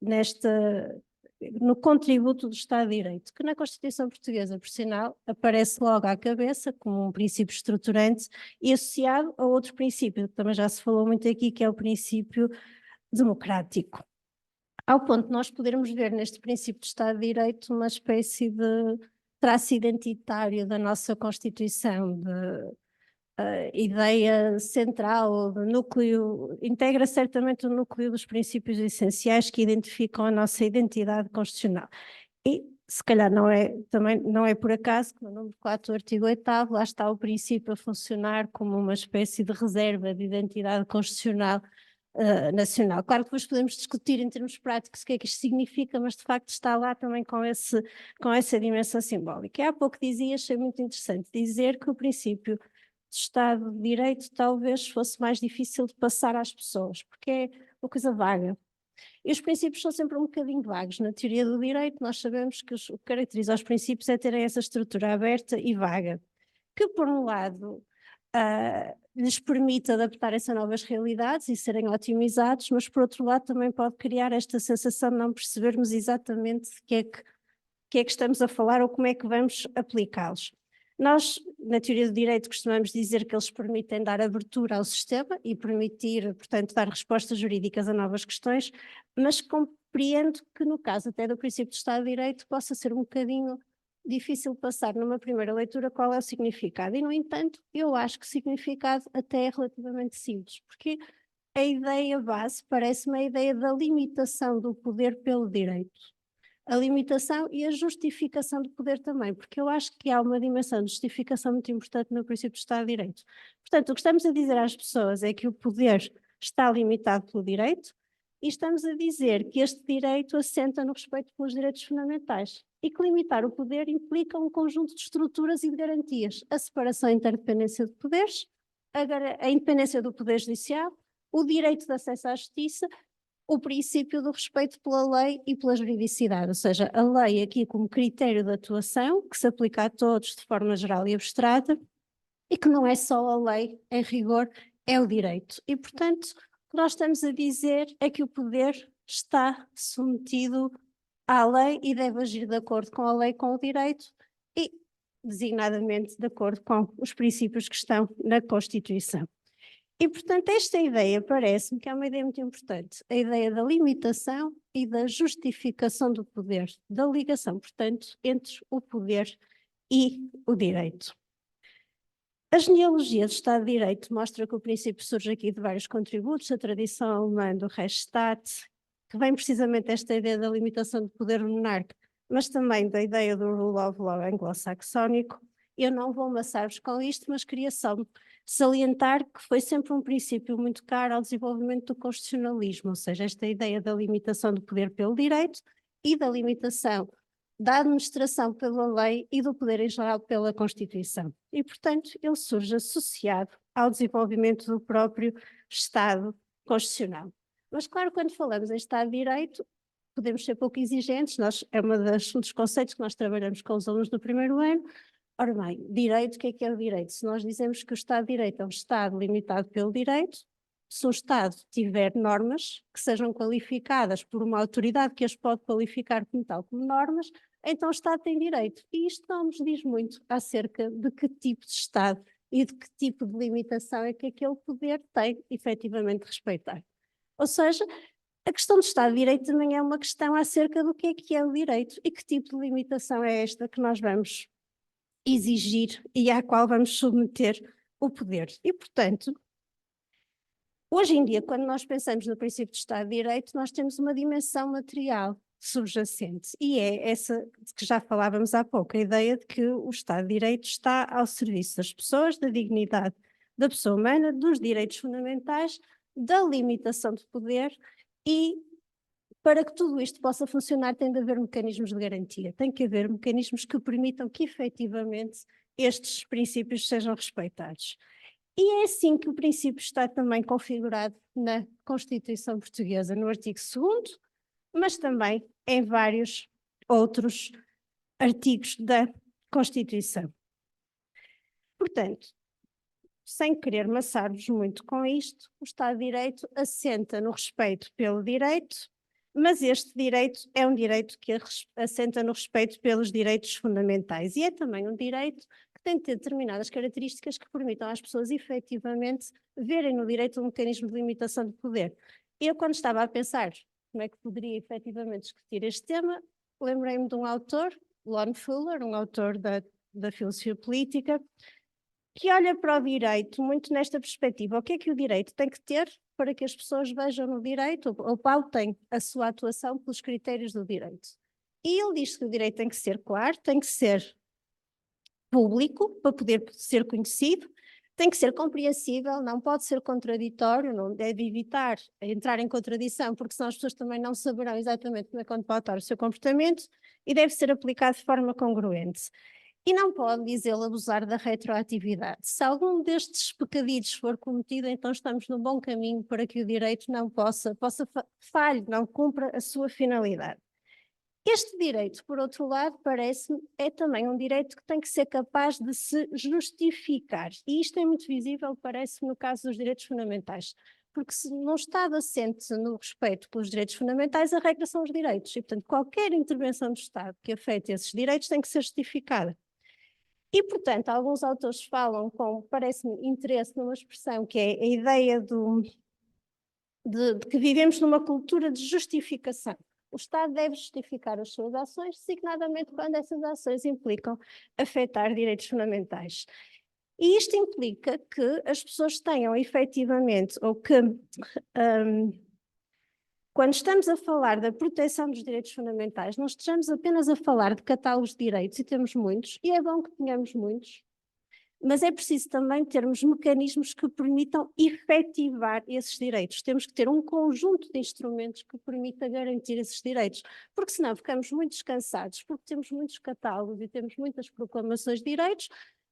no contributo do Estado de Direito, que na Constituição Portuguesa, por sinal, aparece logo à cabeça como um princípio estruturante e associado a outro princípio, que também já se falou muito aqui, que é o princípio democrático. Ao ponto de nós podermos ver neste princípio de Estado de Direito uma espécie de traço identitário da nossa Constituição, de ideia central, do núcleo, integra certamente o núcleo dos princípios essenciais que identificam a nossa identidade constitucional. E se calhar também não é por acaso que no número 4 do artigo 8º lá está o princípio a funcionar como uma espécie de reserva de identidade constitucional nacional. Claro que depois podemos discutir em termos práticos o que é que isto significa, mas de facto está lá também com essa dimensão simbólica. E há pouco dizia, achei muito interessante dizer que o princípio de Estado de Direito talvez fosse mais difícil de passar às pessoas, porque é uma coisa vaga. E os princípios são sempre um bocadinho vagos. Na teoria do direito nós sabemos que o que caracteriza os princípios é terem essa estrutura aberta e vaga, que por um lado lhes permite adaptarem-se a novas realidades e serem otimizados, mas por outro lado também pode criar esta sensação de não percebermos exatamente de que é que estamos a falar ou como é que vamos aplicá-los. Nós, na teoria do direito, costumamos dizer que eles permitem dar abertura ao sistema e permitir, portanto, dar respostas jurídicas a novas questões, mas compreendo que no caso até do princípio de Estado de Direito possa ser um bocadinho difícil passar numa primeira leitura qual é o significado. E, no entanto, eu acho que o significado até é relativamente simples, porque a ideia base parece-me a ideia da limitação do poder pelo direito. A limitação e a justificação do poder também, porque eu acho que há uma dimensão de justificação muito importante no princípio de Estado de Direito. Portanto, o que estamos a dizer às pessoas é que o poder está limitado pelo direito e estamos a dizer que este direito assenta no respeito pelos direitos fundamentais e que limitar o poder implica um conjunto de estruturas e de garantias, a separação e interdependência de poderes, a independência do poder judicial, o direito de acesso à justiça, o princípio do respeito pela lei e pela juridicidade, ou seja, a lei aqui como critério de atuação, que se aplica a todos de forma geral e abstrata, e que não é só a lei, em rigor, é o direito. E, portanto, o que nós estamos a dizer é que o poder está submetido à lei e deve agir de acordo com a lei, com o direito e, designadamente, de acordo com os princípios que estão na Constituição. E, portanto, esta ideia parece-me que é uma ideia muito importante, a ideia da limitação e da justificação do poder, da ligação, portanto, entre o poder e o direito. A genealogia do Estado de Direito mostra que o princípio surge aqui de vários contributos, a tradição alemã do Rechtsstaat, que vem precisamente desta ideia da limitação do poder monárquico, mas também da ideia do rule of law anglo-saxónico. Eu não vou amassar-vos com isto, mas queria só salientar que foi sempre um princípio muito caro ao desenvolvimento do constitucionalismo, ou seja, esta ideia da limitação do poder pelo direito e da limitação da administração pela lei e do poder em geral pela Constituição. E, portanto, ele surge associado ao desenvolvimento do próprio Estado constitucional. Mas, claro, quando falamos em Estado de Direito, podemos ser pouco exigentes, é um dos conceitos que nós trabalhamos com os alunos do primeiro ano. Ora bem, direito, o que é o direito? Se nós dizemos que o Estado de Direito é um Estado limitado pelo direito, se o Estado tiver normas que sejam qualificadas por uma autoridade que as pode qualificar como tal, como normas, então o Estado tem direito. E isto não nos diz muito acerca de que tipo de Estado e de que tipo de limitação é que aquele poder tem efetivamente de respeitar. Ou seja, a questão do Estado de Direito também é uma questão acerca do que é o direito e que tipo de limitação é esta que nós vamos exigir e à qual vamos submeter o poder. E, portanto, hoje em dia, quando nós pensamos no princípio de Estado de Direito, nós temos uma dimensão material subjacente e é essa de que já falávamos há pouco, a ideia de que o Estado de Direito está ao serviço das pessoas, da dignidade da pessoa humana, dos direitos fundamentais, da limitação de poder E para que tudo isto possa funcionar, tem de haver mecanismos de garantia, tem que haver mecanismos que permitam que efetivamente estes princípios sejam respeitados. E é assim que o princípio está também configurado na Constituição Portuguesa, no artigo 2º, mas também em vários outros artigos da Constituição. Portanto, sem querer maçar-vos muito com isto, o Estado de Direito assenta no respeito pelo direito, mas este direito é um direito que assenta no respeito pelos direitos fundamentais e é também um direito que tem de ter determinadas características que permitam às pessoas efetivamente verem no direito um mecanismo de limitação de poder. Eu, quando estava a pensar como é que poderia efetivamente discutir este tema, lembrei-me de um autor, Lon Fuller, um autor da filosofia política, que olha para o direito muito nesta perspectiva. O que é que o direito tem que ter para que as pessoas vejam no direito ou pautem a sua atuação pelos critérios do direito? E ele diz que o direito tem que ser claro, tem que ser público para poder ser conhecido, tem que ser compreensível, não pode ser contraditório, não deve evitar entrar em contradição, porque senão as pessoas também não saberão exatamente como é que pautar o seu comportamento e deve ser aplicado de forma congruente. E não pode, diz ele, abusar da retroatividade. Se algum destes pecadilhos for cometido, então estamos no bom caminho para que o direito não falhe, não cumpra a sua finalidade. Este direito, por outro lado, parece-me, é também um direito que tem que ser capaz de se justificar. E isto é muito visível, parece-me, no caso dos direitos fundamentais. Porque se num Estado assente no respeito pelos direitos fundamentais, a regra são os direitos. E, portanto, qualquer intervenção do Estado que afete esses direitos tem que ser justificada. E, portanto, alguns autores falam com, parece-me, interesse numa expressão que é a ideia de que vivemos numa cultura de justificação. O Estado deve justificar as suas ações, designadamente quando essas ações implicam afetar direitos fundamentais. E isto implica que as pessoas tenham efetivamente, ou que quando estamos a falar da proteção dos direitos fundamentais, não estejamos apenas a falar de catálogos de direitos, e temos muitos, e é bom que tenhamos muitos, mas é preciso também termos mecanismos que permitam efetivar esses direitos. Temos que ter um conjunto de instrumentos que permita garantir esses direitos, porque senão ficamos muito descansados, porque temos muitos catálogos e temos muitas proclamações de direitos,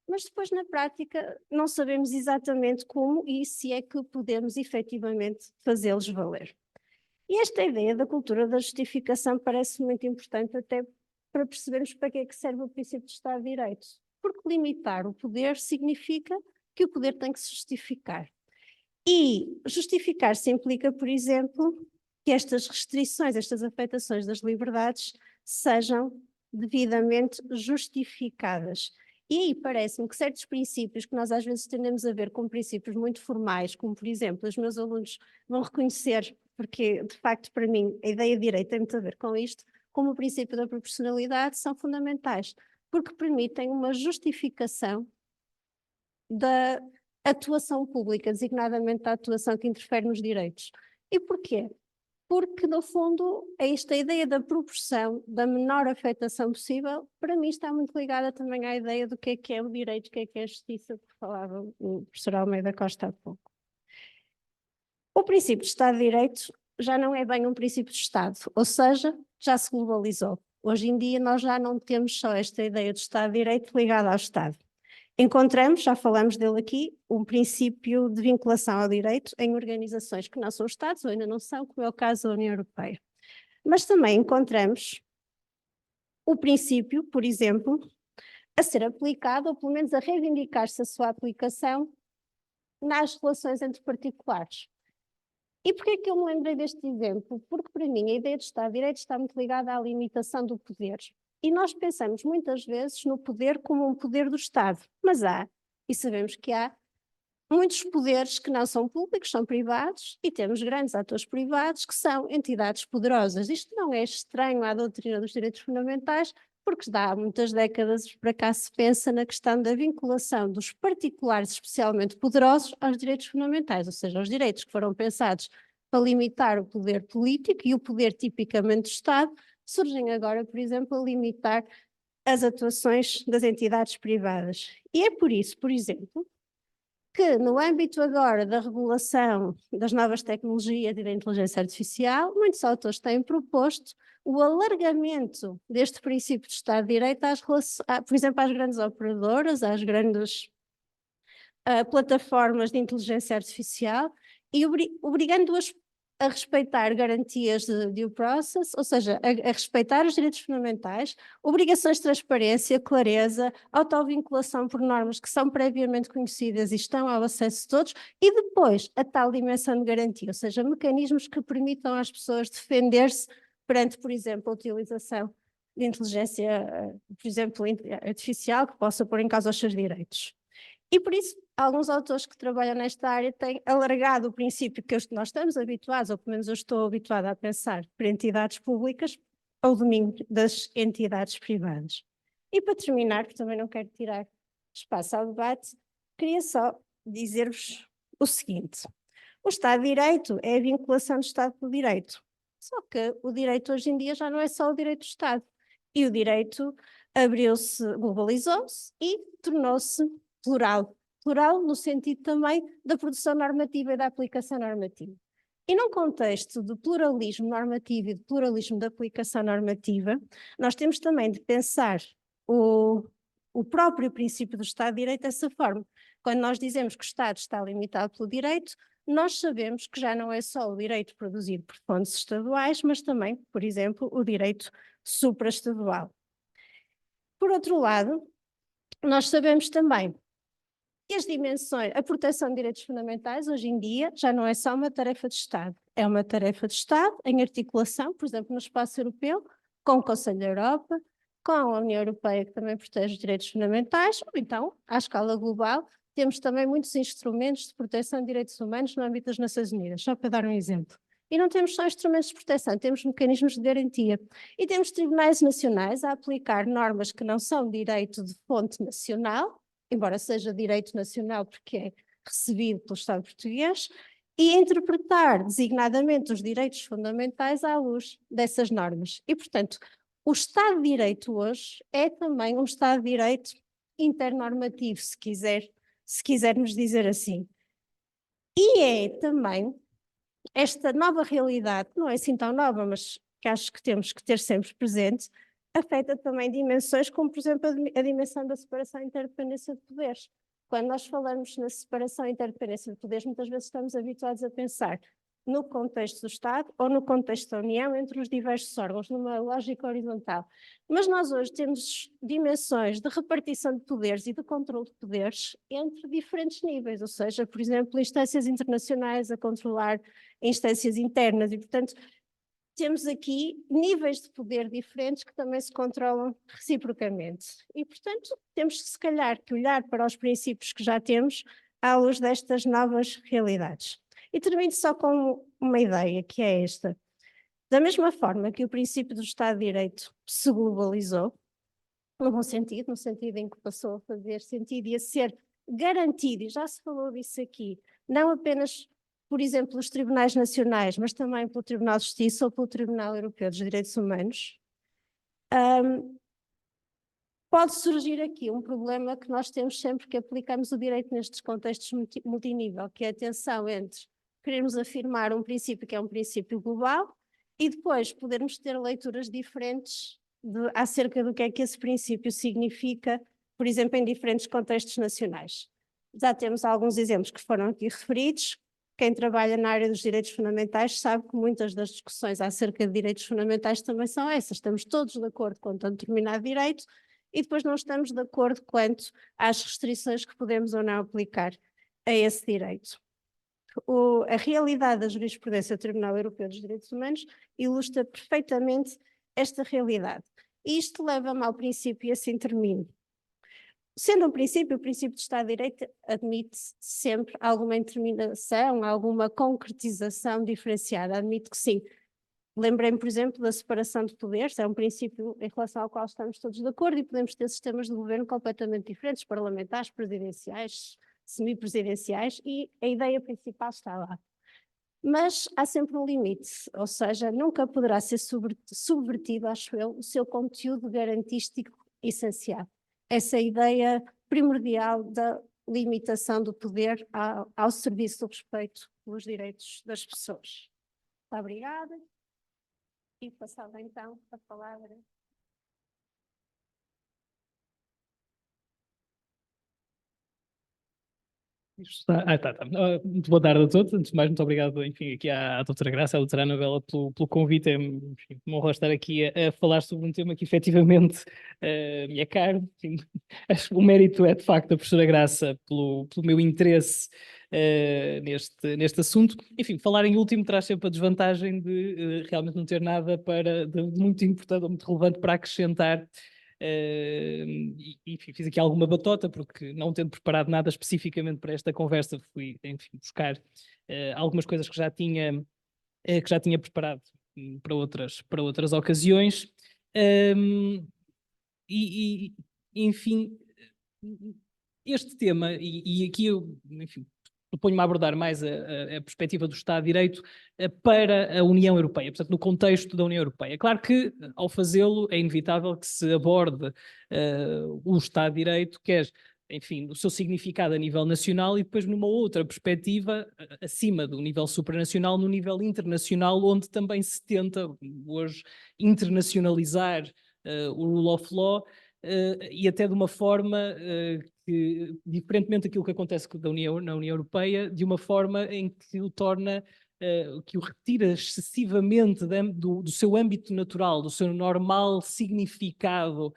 mas depois na prática não sabemos exatamente como e se é que podemos efetivamente fazê-los valer. E esta ideia da cultura da justificação parece muito importante até para percebermos para que é que serve o princípio de Estado de Direito. Porque limitar o poder significa que o poder tem que se justificar. E justificar-se implica, por exemplo, que estas restrições, estas afetações das liberdades sejam devidamente justificadas. E aí parece-me que certos princípios que nós às vezes tendemos a ver como princípios muito formais, como por exemplo, os meus alunos vão reconhecer, porque de facto para mim a ideia de direito tem muito a ver com isto, como o princípio da proporcionalidade, são fundamentais, porque permitem uma justificação da atuação pública, designadamente da atuação que interfere nos direitos. E porquê? Porque, no fundo, esta ideia da proporção, da menor afetação possível, para mim está muito ligada também à ideia do que é o direito, o que é a justiça, que falava o professor Almeida Costa há pouco. O princípio de Estado de Direito já não é bem um princípio de Estado, ou seja, já se globalizou. Hoje em dia nós já não temos só esta ideia de Estado de Direito ligada ao Estado. Encontramos, já falamos dele aqui, um princípio de vinculação ao direito em organizações que não são Estados ou ainda não são, como é o caso da União Europeia. Mas também encontramos o princípio, por exemplo, a ser aplicado, ou pelo menos a reivindicar-se a sua aplicação nas relações entre particulares. E porquê que eu me lembrei deste exemplo? Porque para mim a ideia de Estado de Direito está muito ligada à limitação do poder. E nós pensamos muitas vezes no poder como um poder do Estado, mas há, e sabemos que há, muitos poderes que não são públicos, são privados, e temos grandes atores privados que são entidades poderosas. Isto não é estranho à doutrina dos direitos fundamentais, porque há muitas décadas para cá se pensa na questão da vinculação dos particulares especialmente poderosos aos direitos fundamentais, ou seja, aos direitos que foram pensados para limitar o poder político e o poder tipicamente do Estado, surgem agora, por exemplo, a limitar as atuações das entidades privadas. E é por isso, por exemplo, que no âmbito agora da regulação das novas tecnologias e da inteligência artificial, muitos autores têm proposto o alargamento deste princípio de Estado de Direito, por exemplo, às grandes operadoras, às grandes plataformas de inteligência artificial, e obrigando-as a respeitar garantias de due process, ou seja, a respeitar os direitos fundamentais, obrigações de transparência, clareza, autovinculação por normas que são previamente conhecidas e estão ao acesso de todos, e depois a tal dimensão de garantia, ou seja, mecanismos que permitam às pessoas defender-se perante, por exemplo, a utilização de inteligência, por exemplo, artificial, que possa pôr em causa os seus direitos. E por isso, alguns autores que trabalham nesta área têm alargado o princípio que nós estamos habituados, ou pelo menos eu estou habituada a pensar, para entidades públicas ao domínio das entidades privadas. E para terminar, porque também não quero tirar espaço ao debate, queria só dizer-vos o seguinte: o Estado de Direito é a vinculação do Estado com o direito. Só que o direito hoje em dia já não é só o direito do Estado. E o direito abriu-se, globalizou-se e tornou-se plural. Plural no sentido também da produção normativa e da aplicação normativa. E num contexto de pluralismo normativo e de pluralismo da aplicação normativa, nós temos também de pensar o próprio princípio do Estado de Direito dessa forma. Quando nós dizemos que o Estado está limitado pelo direito, nós sabemos que já não é só o direito produzido por fontes estaduais, mas também, por exemplo, o direito supraestadual. Por outro lado, nós sabemos também que as dimensões, a proteção de direitos fundamentais hoje em dia já não é só uma tarefa de Estado, é uma tarefa de Estado em articulação, por exemplo, no espaço europeu, com o Conselho da Europa, com a União Europeia, que também protege os direitos fundamentais, ou então, à escala global, temos também muitos instrumentos de proteção de direitos humanos no âmbito das Nações Unidas, só para dar um exemplo. E não temos só instrumentos de proteção, temos mecanismos de garantia. E temos tribunais nacionais a aplicar normas que não são direito de fonte nacional, embora seja direito nacional porque é recebido pelo Estado português, e interpretar designadamente os direitos fundamentais à luz dessas normas. E, portanto, o Estado de Direito hoje é também um Estado de Direito internormativo, se quisermos dizer assim. E é também esta nova realidade, que não é assim tão nova, mas que acho que temos que ter sempre presente, afeta também dimensões como, por exemplo, a dimensão da separação e interdependência de poderes. Quando nós falamos na separação e interdependência de poderes, muitas vezes estamos habituados a pensar no contexto do Estado ou no contexto da União, entre os diversos órgãos, numa lógica horizontal. Mas nós hoje temos dimensões de repartição de poderes e de controle de poderes entre diferentes níveis, ou seja, por exemplo, instâncias internacionais a controlar instâncias internas e, portanto, temos aqui níveis de poder diferentes que também se controlam reciprocamente. E, portanto, temos se calhar que olhar para os princípios que já temos à luz destas novas realidades. E termino só com uma ideia, que é esta. Da mesma forma que o princípio do Estado de Direito se globalizou, no bom sentido, no sentido em que passou a fazer sentido e a ser garantido, e já se falou disso aqui, não apenas, por exemplo, os tribunais nacionais, mas também pelo Tribunal de Justiça ou pelo Tribunal Europeu dos Direitos Humanos, pode surgir aqui um problema que nós temos sempre que aplicamos o direito nestes contextos multinível, que é a tensão entre queremos afirmar um princípio que é um princípio global e depois podermos ter leituras diferentes acerca do que é que esse princípio significa, por exemplo, em diferentes contextos nacionais. Já temos alguns exemplos que foram aqui referidos. Quem trabalha na área dos direitos fundamentais sabe que muitas das discussões acerca de direitos fundamentais também são essas. Estamos todos de acordo quanto a um determinado direito e depois não estamos de acordo quanto às restrições que podemos ou não aplicar a esse direito. A realidade da jurisprudência do Tribunal Europeu dos Direitos Humanos ilustra perfeitamente esta realidade. E isto leva-me ao princípio e assim termino. Sendo um princípio, o princípio de Estado de Direito admite sempre alguma determinação, alguma concretização diferenciada. Admite que sim. Lembrei-me, por exemplo, da separação de poderes, é um princípio em relação ao qual estamos todos de acordo e podemos ter sistemas de governo completamente diferentes, parlamentares, presidenciais, semipresidenciais, e a ideia principal está lá. Mas há sempre um limite, ou seja, nunca poderá ser subvertido, acho eu, o seu conteúdo garantístico essencial. Essa ideia primordial da limitação do poder ao serviço do respeito pelos direitos das pessoas. Muito obrigada. E passava então a palavra. Muito boa tarde a todos. Antes de mais, muito obrigado, enfim, aqui à doutora Graça, à doutora Anabela, pelo convite. Enfim, uma honra estar aqui a falar sobre um tema que efetivamente me é caro. Enfim, o mérito é, de facto, a professora Graça pelo meu interesse neste assunto. Enfim, falar em último traz sempre a desvantagem de realmente não ter nada de muito importante ou muito relevante para acrescentar. Enfim, fiz aqui alguma batota, porque não tendo preparado nada especificamente para esta conversa, fui, enfim, buscar algumas coisas que já tinha preparado para outras ocasiões. Enfim, este tema, e aqui eu, enfim, proponho-me a abordar mais a perspectiva do Estado de Direito para a União Europeia, portanto, no contexto da União Europeia. Claro que, ao fazê-lo, é inevitável que se aborde o Estado de Direito, quer, enfim, o seu significado a nível nacional e depois numa outra perspectiva, acima do nível supranacional, no nível internacional, onde também se tenta hoje internacionalizar o rule of law, e até de uma forma que, diferentemente daquilo que acontece na União Europeia, de uma forma em que o torna, que o retira excessivamente do seu âmbito natural, do seu normal significado,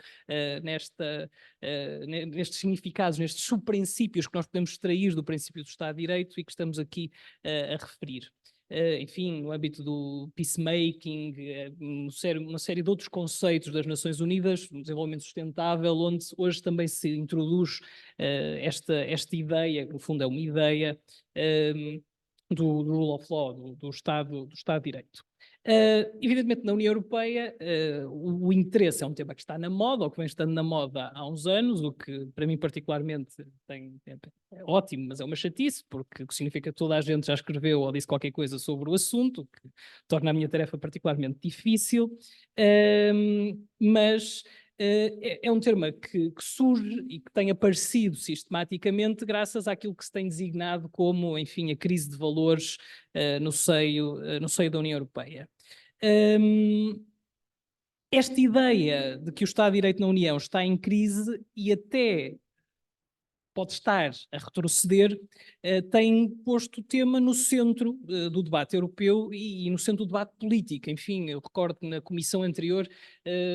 nestes significados, nestes subprincípios que nós podemos extrair do princípio do Estado de Direito e que estamos aqui a referir. Enfim, no âmbito do peacemaking, uma série de outros conceitos das Nações Unidas, no desenvolvimento sustentável, onde hoje também se introduz esta ideia, que no fundo é uma ideia do rule of law, do Estado de Direito. Evidentemente, na União Europeia, o interesse é um tema que está na moda, ou que vem estando na moda há uns anos, o que para mim particularmente é ótimo, mas é uma chatice, porque significa que toda a gente já escreveu ou disse qualquer coisa sobre o assunto, o que torna a minha tarefa particularmente difícil, mas é um tema que surge e que tem aparecido sistematicamente graças àquilo que se tem designado como, enfim, a crise de valores no seio da União Europeia. Esta ideia de que o Estado de Direito na União está em crise e até pode estar a retroceder, tem posto o tema no centro do debate europeu e no centro do debate político. Enfim, eu recordo que na comissão anterior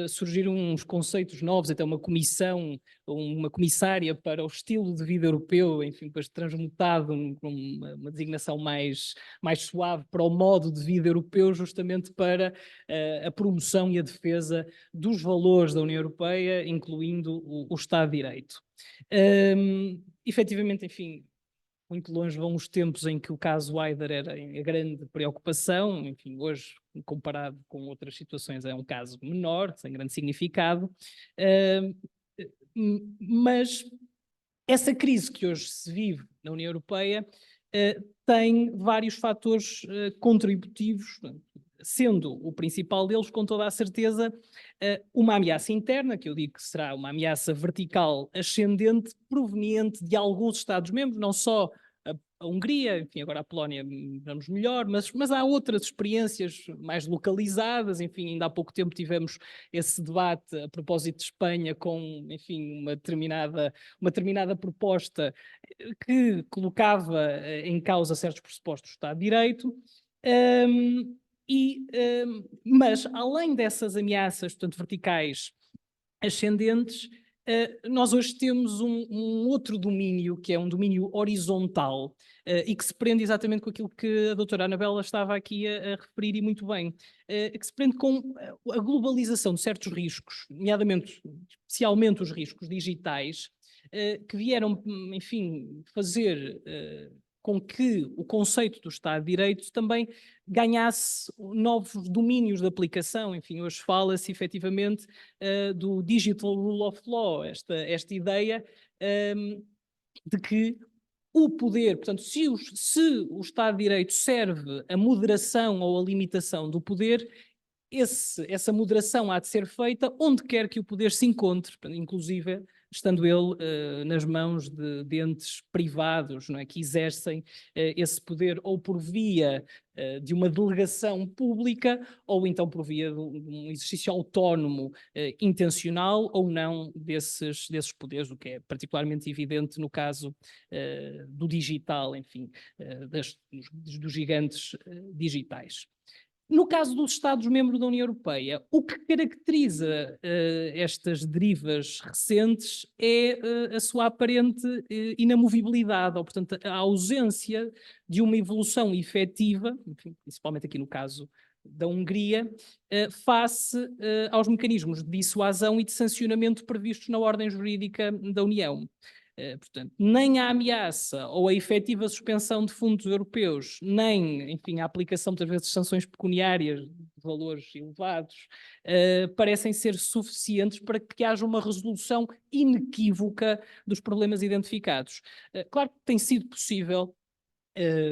surgiram uns conceitos novos, até uma comissão, uma comissária para o estilo de vida europeu, enfim, depois transmutado com uma designação mais suave para o modo de vida europeu, justamente para a promoção e a defesa dos valores da União Europeia, incluindo o Estado de Direito. Efetivamente, enfim, muito longe vão os tempos em que o caso Haider era a grande preocupação. Enfim, hoje, comparado com outras situações, é um caso menor, sem grande significado. Mas essa crise que hoje se vive na União Europeia tem vários fatores contributivos, sendo o principal deles, com toda a certeza, uma ameaça interna, que eu digo que será uma ameaça vertical ascendente, proveniente de alguns Estados-membros, não só a Hungria, enfim, agora a Polónia vamos melhor, mas há outras experiências mais localizadas. Enfim, ainda há pouco tempo tivemos esse debate a propósito de Espanha com, enfim, uma determinada proposta que colocava em causa certos pressupostos do Estado de Direito. Mas, além dessas ameaças, portanto, verticais ascendentes, nós hoje temos um outro domínio, que é um domínio horizontal, e que se prende exatamente com aquilo que a doutora Anabela estava aqui a referir, e muito bem, que se prende com a globalização de certos riscos, nomeadamente, especialmente os riscos digitais, que vieram, enfim, fazer com que o conceito do Estado de Direito também ganhasse novos domínios de aplicação. Enfim, hoje fala-se efetivamente do Digital Rule of Law, esta ideia de que o poder, portanto, se o Estado de Direito serve a moderação ou a limitação do poder, essa moderação há de ser feita onde quer que o poder se encontre, inclusive estando ele nas mãos de entes privados, não é, que exercem esse poder ou por via de uma delegação pública ou então por via de um exercício autónomo, intencional ou não desses poderes, o que é particularmente evidente no caso do digital, enfim, dos gigantes digitais. No caso dos Estados-membros da União Europeia, o que caracteriza estas derivas recentes é a sua aparente inamovibilidade, ou, portanto, a ausência de uma evolução efetiva, enfim, principalmente aqui no caso da Hungria, face aos mecanismos de dissuasão e de sancionamento previstos na ordem jurídica da União. Portanto, nem a ameaça ou a efetiva suspensão de fundos europeus, nem, enfim, a aplicação muitas vezes de sanções pecuniárias de valores elevados, parecem ser suficientes para que haja uma resolução inequívoca dos problemas identificados. Claro que tem sido possível,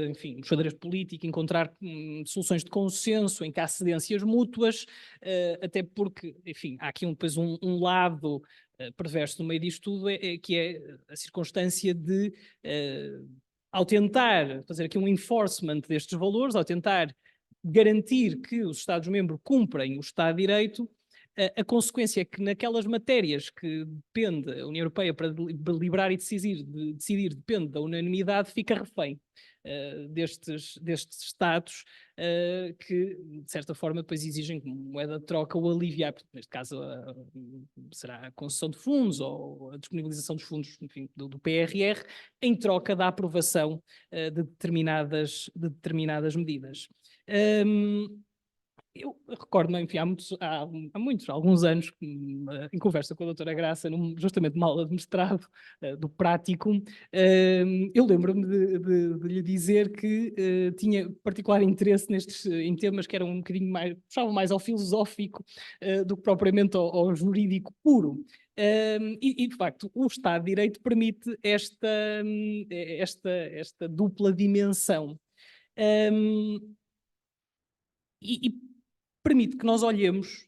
enfim, no xadrez político, encontrar soluções de consenso em que há cedências mútuas, até porque, enfim, há aqui depois um lado perverso no meio disto tudo, que é a circunstância de, ao tentar fazer aqui um enforcement destes valores, ao tentar garantir que os Estados-membros cumprem o Estado de Direito, a consequência é que naquelas matérias que depende a União Europeia para deliberar e decidir depende da unanimidade, fica refém destes Estados que, de certa forma, depois exigem como moeda de troca o aliviar, neste caso será a concessão de fundos ou a disponibilização dos fundos, enfim, do PRR, em troca da aprovação de determinadas medidas. Eu recordo-me, enfim, há alguns anos, em conversa com a doutora Graça, justamente numa aula de mestrado do prático, eu lembro-me de lhe dizer que tinha particular interesse em temas que eram um bocadinho mais, puxavam mais ao filosófico do que propriamente ao jurídico puro. E, de facto, o Estado de Direito permite esta dupla dimensão. E permite que nós olhemos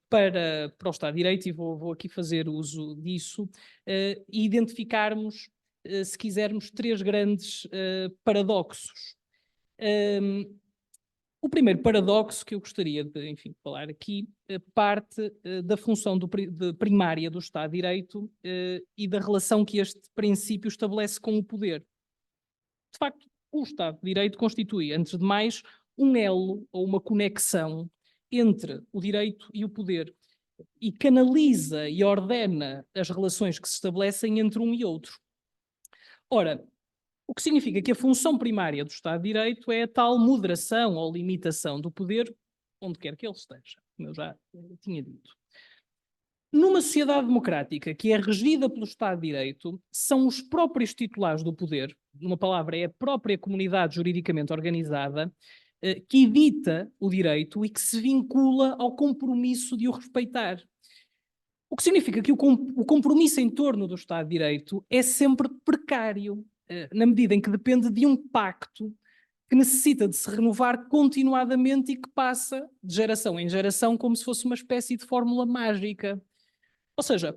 para o Estado de Direito, e vou aqui fazer uso disso, e identificarmos, se quisermos, três grandes paradoxos. O primeiro paradoxo que eu gostaria de, enfim, falar aqui parte da função primária do Estado de Direito e da relação que este princípio estabelece com o poder. De facto, o Estado de Direito constitui, antes de mais, um elo ou uma conexão entre o direito e o poder e canaliza e ordena as relações que se estabelecem entre um e outro. Ora, o que significa que a função primária do Estado de Direito é a tal moderação ou limitação do poder onde quer que ele esteja, como eu já tinha dito. Numa sociedade democrática que é regida pelo Estado de Direito, são os próprios titulares do poder, numa palavra, é a própria comunidade juridicamente organizada, que edita o direito e que se vincula ao compromisso de o respeitar. O que significa que o compromisso em torno do Estado de Direito é sempre precário, na medida em que depende de um pacto que necessita de se renovar continuadamente e que passa de geração em geração como se fosse uma espécie de fórmula mágica. Ou seja,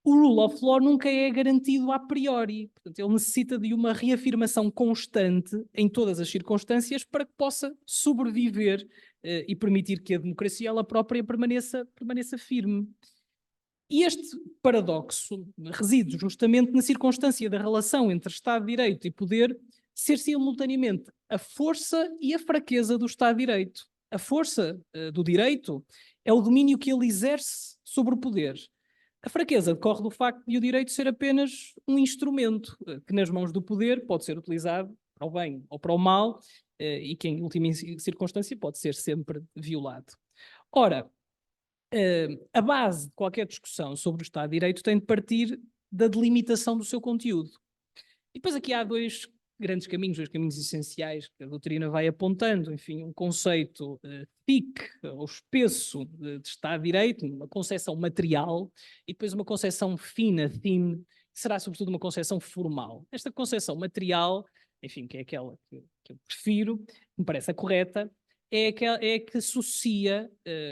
o rule of law nunca é garantido a priori. Portanto, ele necessita de uma reafirmação constante em todas as circunstâncias para que possa sobreviver e permitir que a democracia ela própria permaneça firme. E este paradoxo reside justamente na circunstância da relação entre Estado de Direito e poder ser simultaneamente a força e a fraqueza do Estado de Direito. A força do direito é o domínio que ele exerce sobre o poder. A fraqueza decorre do facto de o direito ser apenas um instrumento que nas mãos do poder pode ser utilizado para o bem ou para o mal e que em última circunstância pode ser sempre violado. Ora, a base de qualquer discussão sobre o Estado de Direito tem de partir da delimitação do seu conteúdo. E depois aqui há dois grandes caminhos, dois caminhos essenciais que a doutrina vai apontando, enfim, um conceito thick, ou espesso, de Estado de Direito, uma concepção material, e depois uma concepção fina, thin, que será sobretudo uma concepção formal. Esta concepção material, enfim, que é aquela que eu prefiro, me parece a correta, é que associa,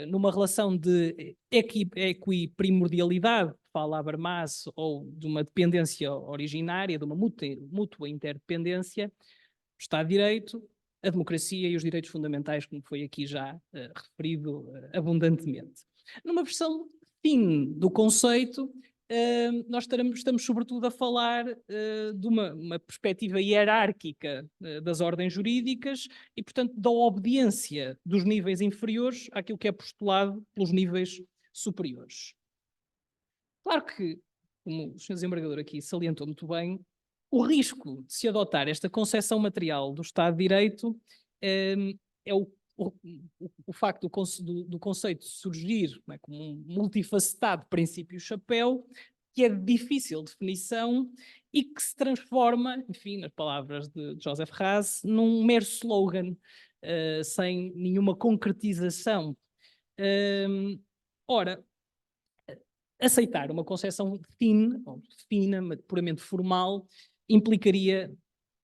numa relação de equiprimordialidade, fala Habermas, ou de uma dependência originária, de uma mútua interdependência, o Estado de Direito, a democracia e os direitos fundamentais, como foi aqui já referido abundantemente. Numa versão fina do conceito, nós estamos sobretudo a falar de uma perspectiva hierárquica das ordens jurídicas e, portanto, da obediência dos níveis inferiores àquilo que é postulado pelos níveis superiores. Claro que, como o Sr. Desembargador aqui salientou muito bem, o risco de se adotar esta concepção material do Estado de Direito é o facto do conceito surgir, não é, como um multifacetado princípio-chapéu, que é de difícil definição e que se transforma, enfim, nas palavras de Joseph Raz, num mero slogan, sem nenhuma concretização. Ora, aceitar uma concepção fina, puramente formal, implicaria,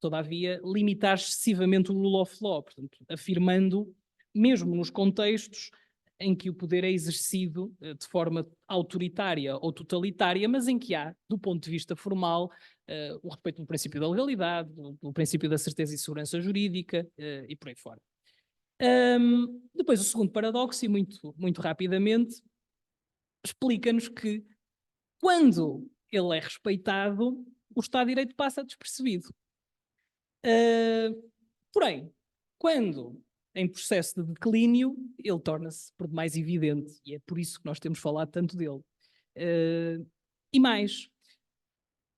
todavia, limitar excessivamente o rule of law, portanto, afirmando, mesmo nos contextos em que o poder é exercido de forma autoritária ou totalitária, mas em que há, do ponto de vista formal, o respeito do princípio da legalidade, do princípio da certeza e segurança jurídica e por aí fora. Depois, o segundo paradoxo, e muito rapidamente, explica-nos que, quando ele é respeitado, o Estado de Direito passa despercebido. Porém, quando em processo de declínio, ele torna-se por demais evidente, e é por isso que nós temos falado tanto dele. E mais,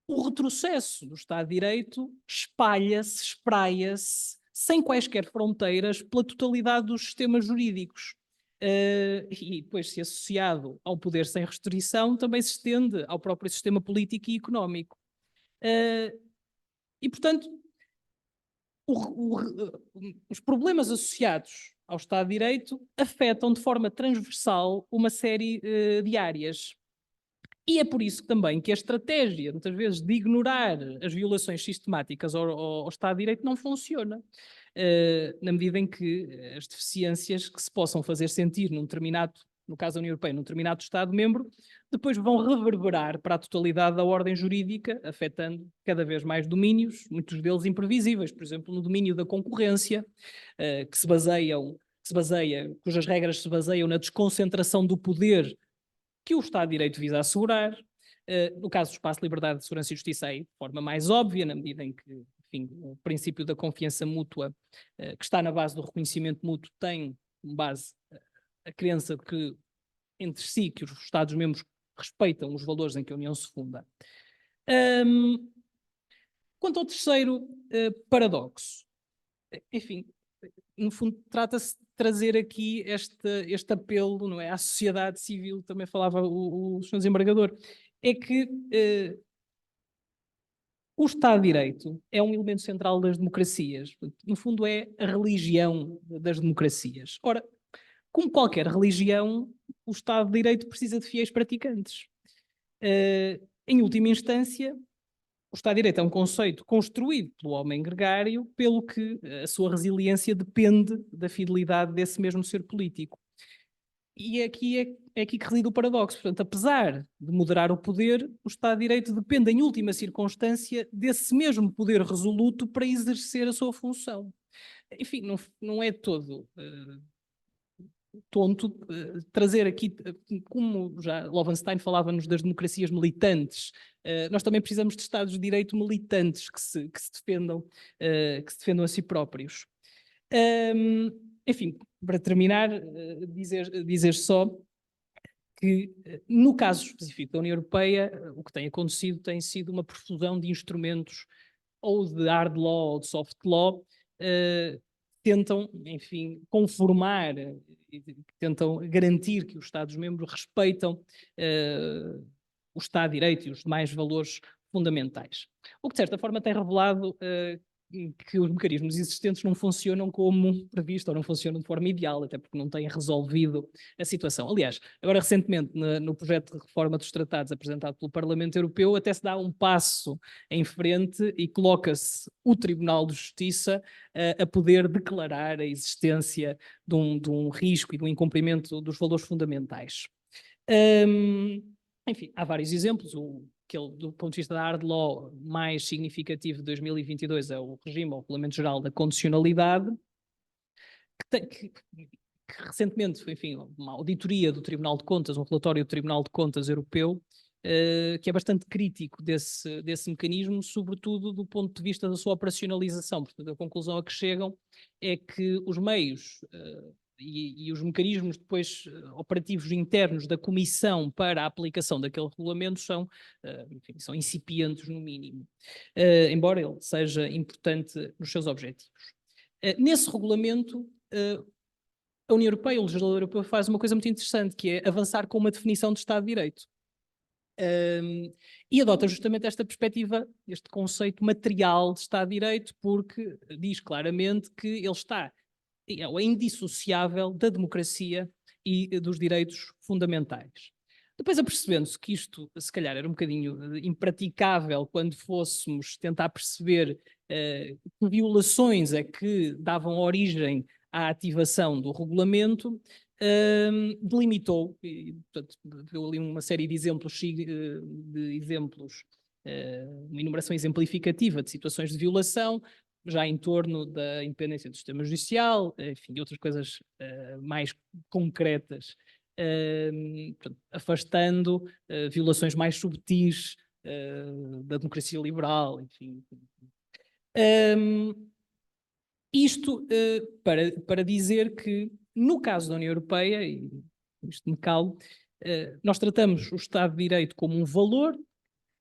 o retrocesso do Estado de Direito espalha-se, espraia-se, sem quaisquer fronteiras, pela totalidade dos sistemas jurídicos. E depois, se associado ao poder sem restrição, também se estende ao próprio sistema político e económico. E, portanto, os problemas associados ao Estado de Direito afetam de forma transversal uma série de áreas. E é por isso também que a estratégia, muitas vezes, de ignorar as violações sistemáticas ao Estado de Direito não funciona. Na medida em que as deficiências que se possam fazer sentir num determinado, no caso da União Europeia, num determinado Estado-membro, depois vão reverberar para a totalidade da ordem jurídica, afetando cada vez mais domínios, muitos deles imprevisíveis, por exemplo, no domínio da concorrência, cujas regras se baseiam na desconcentração do poder que o Estado de Direito visa assegurar. No caso do espaço de liberdade, segurança e justiça, aí, de forma mais óbvia, na medida em que, enfim, o princípio da confiança mútua, que está na base do reconhecimento mútuo, tem como base a crença de que, entre si, que os Estados-membros respeitam os valores em que a União se funda. Quanto ao terceiro paradoxo, enfim, no fundo trata-se de trazer aqui este apelo, não é, à sociedade civil, também falava o Sr. Desembargador, é que o Estado de Direito é um elemento central das democracias, no fundo é a religião das democracias. Ora, como qualquer religião, o Estado de Direito precisa de fiéis praticantes. Em última instância, o Estado de Direito é um conceito construído pelo homem gregário, pelo que a sua resiliência depende da fidelidade desse mesmo ser político. E aqui é aqui que reside o paradoxo. Portanto, apesar de moderar o poder, o Estado de Direito depende, em última circunstância, desse mesmo poder resoluto para exercer a sua função. Enfim, não é todo tonto trazer aqui, como já Lovenstein falava-nos das democracias militantes, nós também precisamos de Estados de Direito militantes que se defendam a si próprios. Enfim, para terminar, dizer só que, no caso específico da União Europeia, o que tem acontecido tem sido uma profusão de instrumentos, ou de hard law ou de soft law, tentam, enfim, conformar, tentam garantir que os Estados-membros respeitam o Estado de Direito e os demais valores fundamentais. O que, de certa forma, tem revelado que os mecanismos existentes não funcionam como previsto ou não funcionam de forma ideal, até porque não têm resolvido a situação. Aliás, agora recentemente no projeto de reforma dos tratados apresentado pelo Parlamento Europeu até se dá um passo em frente e coloca-se o Tribunal de Justiça a poder declarar a existência de um risco e de um incumprimento dos valores fundamentais. Enfim, há vários exemplos. Aquele, do ponto de vista da hard law, mais significativo de 2022 é o regime, ou o Regulamento Geral da Condicionalidade, que recentemente, enfim, uma auditoria do Tribunal de Contas, um relatório do Tribunal de Contas Europeu, que é bastante crítico desse mecanismo, sobretudo do ponto de vista da sua operacionalização. Portanto, a conclusão a que chegam é que os meios e os mecanismos depois operativos internos da Comissão para a aplicação daquele regulamento enfim, são incipientes no mínimo, embora ele seja importante nos seus objetivos. Nesse regulamento, a União Europeia, o legislador europeu, faz uma coisa muito interessante, que é avançar com uma definição de Estado de Direito. E adota justamente esta perspectiva, este conceito material de Estado de Direito, porque diz claramente que ele é indissociável da democracia e dos direitos fundamentais. Depois, apercebendo-se que isto, se calhar, era um bocadinho impraticável quando fôssemos tentar perceber que violações é que davam origem à ativação do regulamento, delimitou, e, portanto, deu ali uma série de exemplos, uma enumeração exemplificativa de situações de violação, já em torno da independência do sistema judicial, enfim, e outras coisas mais concretas, portanto, afastando violações mais subtis da democracia liberal, enfim. Isto para dizer que, no caso da União Europeia, e isto me calo, nós tratamos o Estado de Direito como um valor,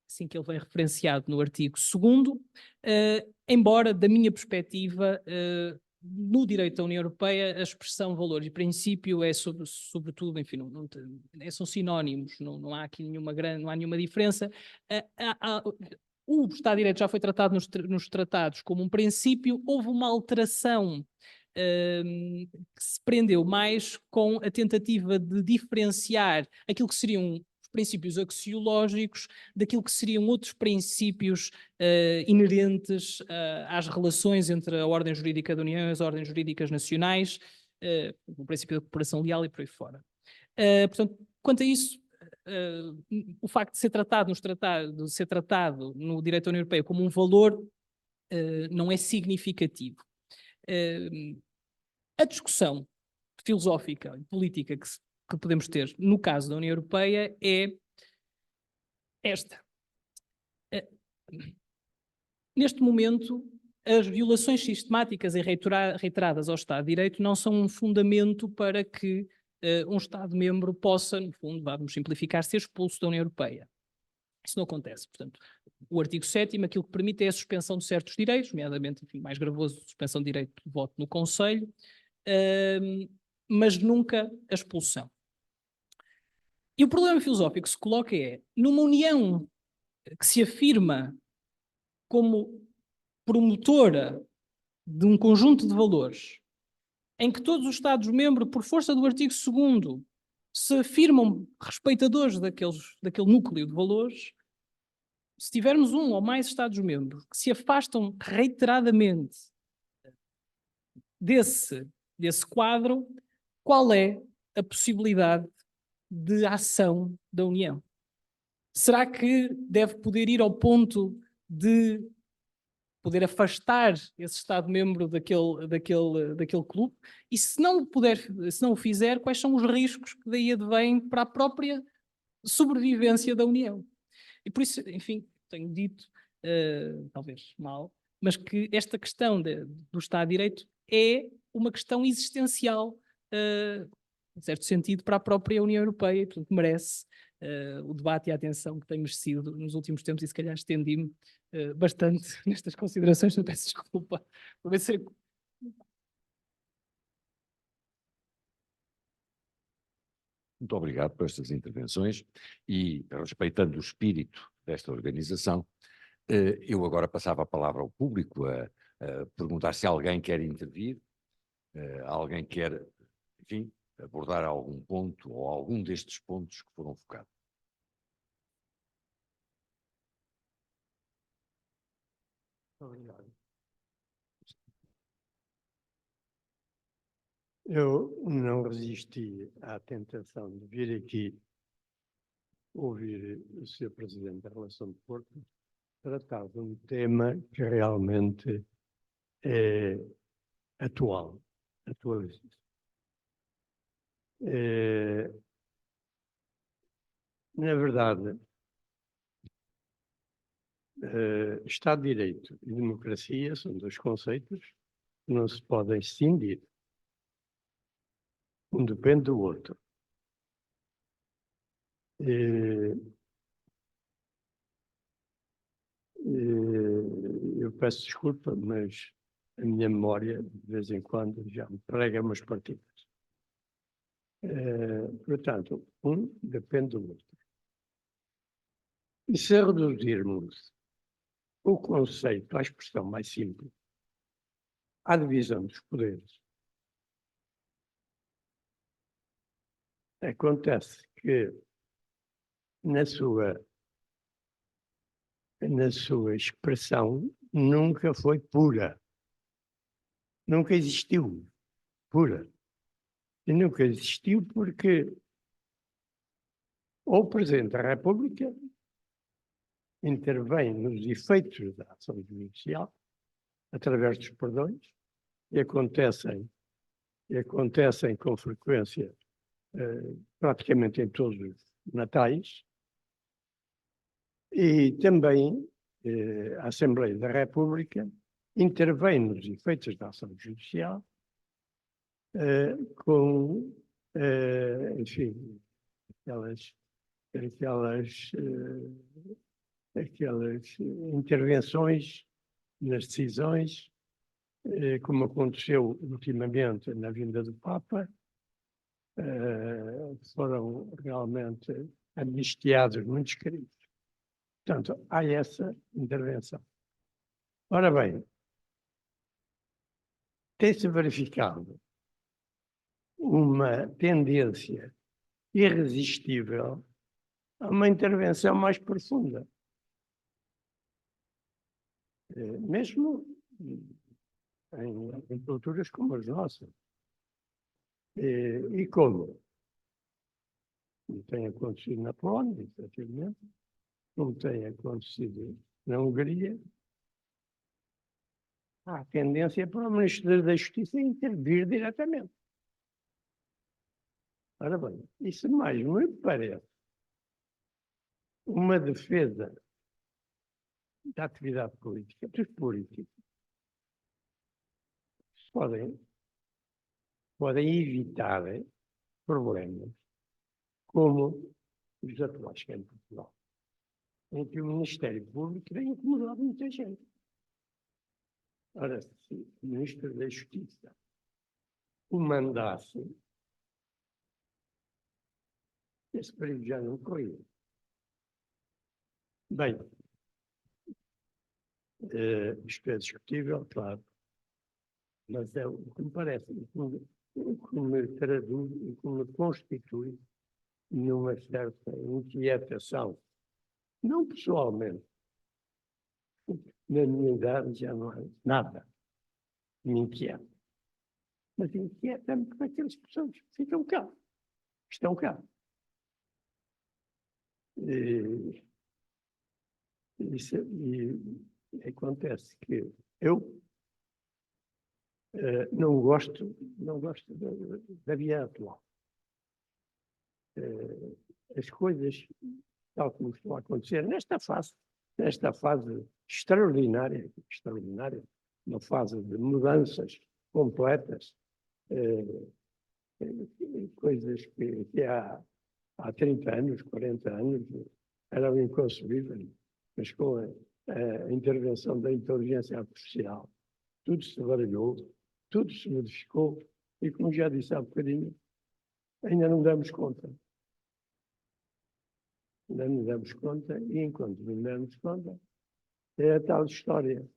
assim que ele vem referenciado no artigo 2º, embora, da minha perspectiva, no direito da União Europeia, a expressão valor e princípio é sobretudo, enfim, são sinónimos, não há aqui não há nenhuma diferença. O Estado de Direito já foi tratado nos tratados como um princípio, houve uma alteração que se prendeu mais com a tentativa de diferenciar aquilo que seriam princípios axiológicos daquilo que seriam outros princípios inerentes às relações entre a ordem jurídica da União e as ordens jurídicas nacionais, o princípio da cooperação leal e por aí fora. Portanto, quanto a isso, o facto de ser tratado no direito da União Europeia como um valor não é significativo. A discussão filosófica e política que podemos ter no caso da União Europeia é esta. Neste momento, as violações sistemáticas e reiteradas ao Estado de Direito não são um fundamento para que um Estado-membro possa, no fundo, vamos simplificar, ser expulso da União Europeia. Isso não acontece. Portanto, o artigo 7º, aquilo que permite é a suspensão de certos direitos, nomeadamente, enfim, mais gravoso, suspensão de direito de voto no Conselho, mas nunca a expulsão. E o problema filosófico que se coloca é, numa União que se afirma como promotora de um conjunto de valores, em que todos os Estados-membros, por força do artigo 2º, se afirmam respeitadores daquele núcleo de valores, se tivermos um ou mais Estados-membros que se afastam reiteradamente desse quadro, qual é a possibilidade de ação da União? Será que deve poder ir ao ponto de poder afastar esse Estado-membro daquele clube? E se não o fizer, quais são os riscos que daí advêm para a própria sobrevivência da União? E por isso, enfim, tenho dito, talvez mal, mas que esta questão do Estado de Direito é uma questão existencial, em certo sentido, para a própria União Europeia, e, portanto, merece o debate e a atenção que tem merecido nos últimos tempos, e se calhar estendi-me bastante nestas considerações, eu peço desculpa. Por ver se... Muito obrigado por estas intervenções e, respeitando o espírito desta organização, eu agora passava a palavra ao público perguntar se alguém quer intervir, alguém quer, enfim, abordar algum ponto ou algum destes pontos que foram focados. Obrigado. Eu não resisti à tentação de vir aqui ouvir o Sr. Presidente da Relação de Porto tratar de um tema que realmente é atualíssimo. Na verdade, Estado de Direito e democracia são dois conceitos que não se podem escindir. Um depende do outro. Eu peço desculpa, mas a minha memória, de vez em quando, já me prega umas partidas. Portanto, um depende do outro. E se reduzirmos o conceito à expressão mais simples, à divisão dos poderes, acontece que na sua expressão nunca foi pura. Nunca existiu pura. E nunca existiu porque o Presidente da República intervém nos efeitos da ação judicial através dos perdões e acontecem com frequência praticamente em todos os natais, e também a Assembleia da República intervém nos efeitos da ação judicial com, enfim, aquelas intervenções nas decisões, como aconteceu ultimamente na vinda do Papa, foram realmente amnistiados muitos crimes. Portanto, há essa intervenção. Ora bem, tem-se verificado uma tendência irresistível a uma intervenção mais profunda. Mesmo em culturas como as nossas. E como? Não tem acontecido na Polónia, efetivamente, não tem acontecido na Hungria. Há tendência para o Ministério da Justiça intervir diretamente. Ora bem, isso mais me parece uma defesa da atividade política, dos políticos. Podem evitar problemas como os atuais que é em Portugal, em que o Ministério Público vem incomodar muita gente. Ora, se o Ministro da Justiça o mandasse, esse período já não corria. Bem, isto é discutível, claro, mas é o que me parece, o que me traduz, o que me constitui numa certa inquietação, não pessoalmente, na minha idade já não é nada me inquieta, mas inquieta-me por aquelas pessoas que ficam cá, estão cá. E acontece que eu não gosto da via atual. As coisas, tal como estão a acontecer, nesta fase extraordinária, uma fase de mudanças completas, coisas que há 30 anos, 40 anos, eram inconcebíveis, mas com a intervenção da inteligência artificial, tudo se baralhou, tudo se modificou, e como já disse há bocadinho, ainda não damos conta. Ainda não damos conta, e enquanto não damos conta, é a tal história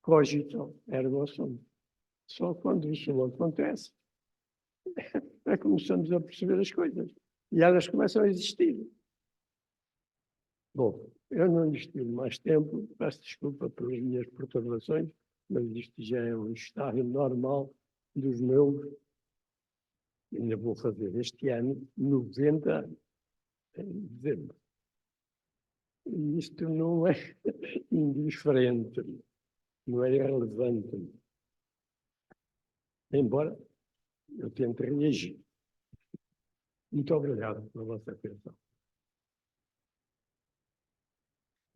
cogito ergo sum. Só quando isso não acontece é que começamos a perceber as coisas. E elas começam a existir. Bom, eu não lhes tiro mais tempo, peço desculpa pelas minhas perturbações, mas isto já é um estado normal dos meus. Ainda vou fazer este ano 90 em dezembro. E isto não é indiferente, não é irrelevante. Embora eu tente reagir. Muito obrigado pela vossa atenção.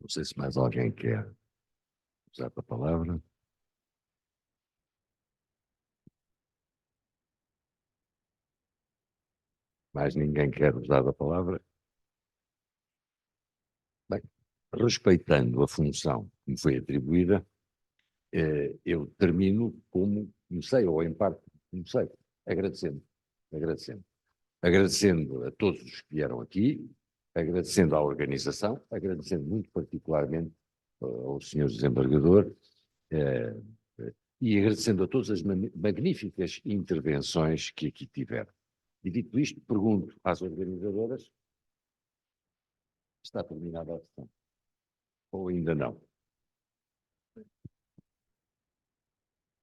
Não sei se mais alguém quer usar a palavra. Mais ninguém quer usar a palavra? Bem, respeitando a função que me foi atribuída, eu termino como comecei, ou em parte comecei, agradecendo. Agradecendo a todos os que vieram aqui, agradecendo à organização, agradecendo muito particularmente ao senhor desembargador, e agradecendo a todas as magníficas intervenções que aqui tiveram. E dito isto, pergunto às organizadoras, está terminada a sessão? Ou ainda não?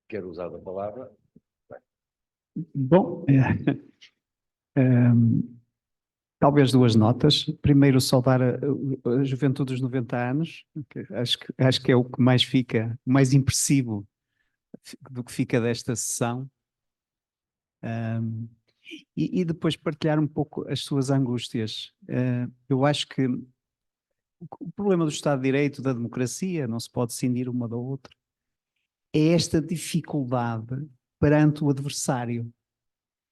Quero usar a palavra? Bom, talvez duas notas. Primeiro, saudar a juventude dos 90 anos, que acho que é o que mais fica, mais impressivo do que fica desta sessão. E depois partilhar um pouco as suas angústias. Eu acho que o problema do Estado de Direito, da democracia, não se pode cindir uma da outra, é esta dificuldade perante o adversário.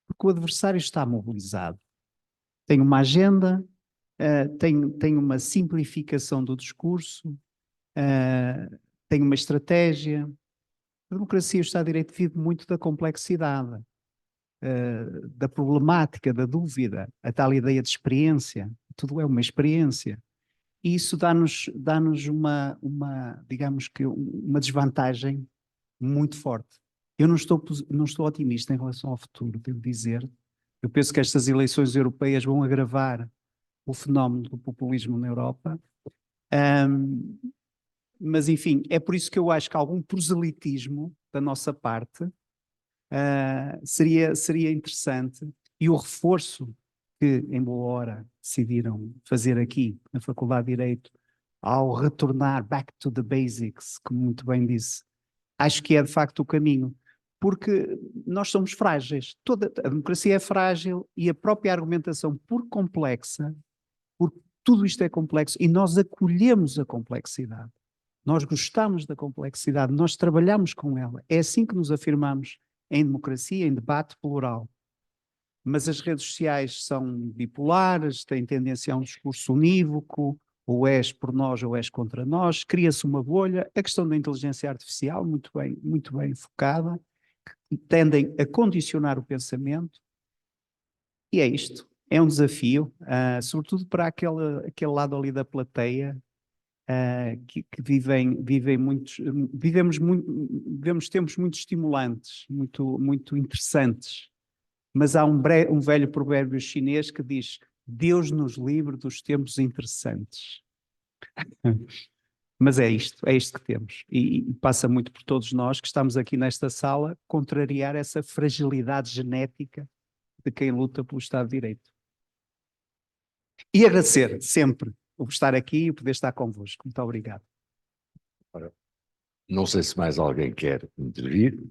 Porque o adversário está mobilizado. Tem uma agenda, tem uma simplificação do discurso, tem uma estratégia. A democracia e o Estado de Direito vive muito da complexidade, da problemática, da dúvida, a tal ideia de experiência. Tudo é uma experiência. E isso dá-nos uma, digamos que, uma desvantagem muito forte. Eu não estou otimista em relação ao futuro, devo dizer. Eu penso que estas eleições europeias vão agravar o fenómeno do populismo na Europa. Mas, enfim, é por isso que eu acho que algum proselitismo da nossa parte seria interessante. E o reforço que, em boa hora, decidiram fazer aqui na Faculdade de Direito, ao retornar back to the basics, como muito bem disse, acho que é de facto o caminho. Porque nós somos frágeis. Toda a democracia é frágil e a própria argumentação, por complexa, porque tudo isto é complexo e nós acolhemos a complexidade. Nós gostamos da complexidade, nós trabalhamos com ela. É assim que nos afirmamos em democracia, em debate plural. Mas as redes sociais são bipolares, têm tendência a um discurso unívoco, ou és por nós ou és contra nós, cria-se uma bolha. A questão da inteligência artificial, muito bem focada, que tendem a condicionar o pensamento, e é isto. É um desafio, sobretudo para aquele lado ali da plateia, que vivemos tempos muito estimulantes, muito interessantes. Mas há um velho provérbio chinês que diz: Deus nos livre dos tempos interessantes. Mas é isto que temos. E passa muito por todos nós que estamos aqui nesta sala contrariar essa fragilidade genética de quem luta pelo Estado de Direito. E agradecer sempre o estar aqui e o poder estar convosco. Muito obrigado. Ora, não sei se mais alguém quer intervir.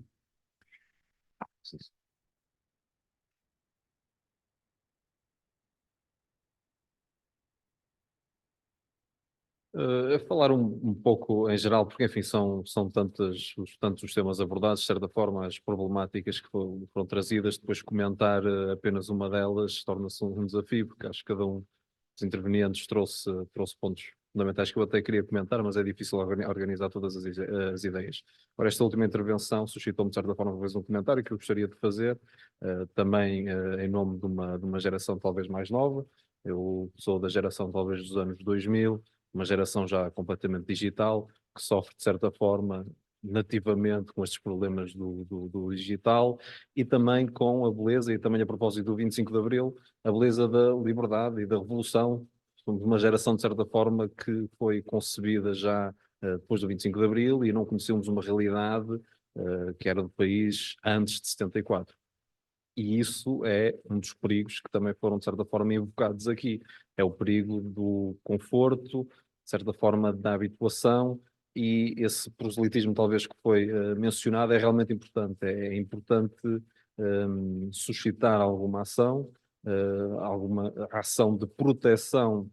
A falar um pouco em geral, porque enfim são tantos os temas abordados, de certa forma as problemáticas que foram trazidas, depois comentar apenas uma delas torna-se um desafio, porque acho que cada um dos intervenientes trouxe pontos fundamentais que eu até queria comentar, mas é difícil organizar todas as ideias. Ora, esta última intervenção suscitou-me de certa forma talvez um comentário que eu gostaria de fazer, também em nome de uma geração talvez mais nova. Eu sou da geração talvez dos anos 2000, uma geração já completamente digital, que sofre de certa forma nativamente com estes problemas do digital e também com a beleza, e também a propósito do 25 de Abril, a beleza da liberdade e da revolução. Somos uma geração, de certa forma, que foi concebida já depois do 25 de Abril e não conhecemos uma realidade que era do país antes de 74. E isso é um dos perigos que também foram, de certa forma, evocados aqui. É o perigo do conforto, de certa forma, da habituação, e esse proselitismo, talvez, que foi mencionado, é realmente importante. É importante suscitar alguma ação, alguma ação de proteção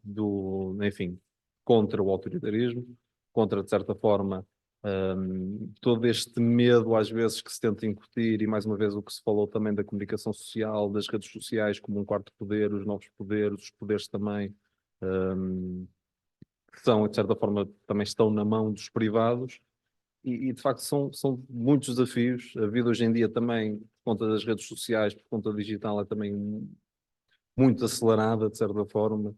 enfim, contra o autoritarismo, contra, de certa forma, todo este medo às vezes que se tenta incutir, e mais uma vez o que se falou também da comunicação social, das redes sociais como um quarto poder, os novos poderes, os poderes também que são, de certa forma, também estão na mão dos privados, e de facto são muitos desafios. A vida hoje em dia também, por conta das redes sociais, por conta do digital, é também muito acelerada, de certa forma.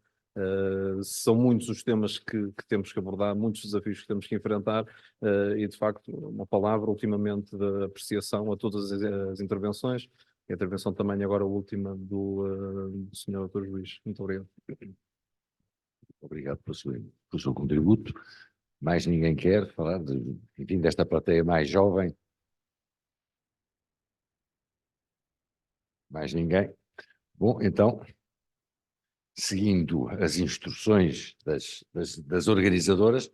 São muitos os temas que temos que abordar, muitos desafios que temos que enfrentar, e de facto, uma palavra ultimamente de apreciação a todas as intervenções, e a intervenção também agora última do Sr. Dr. Juiz. Muito obrigado. Obrigado pelo seu contributo. Mais ninguém quer falar, enfim, desta plateia mais jovem? Mais ninguém? Bom, então, seguindo as instruções das organizadoras,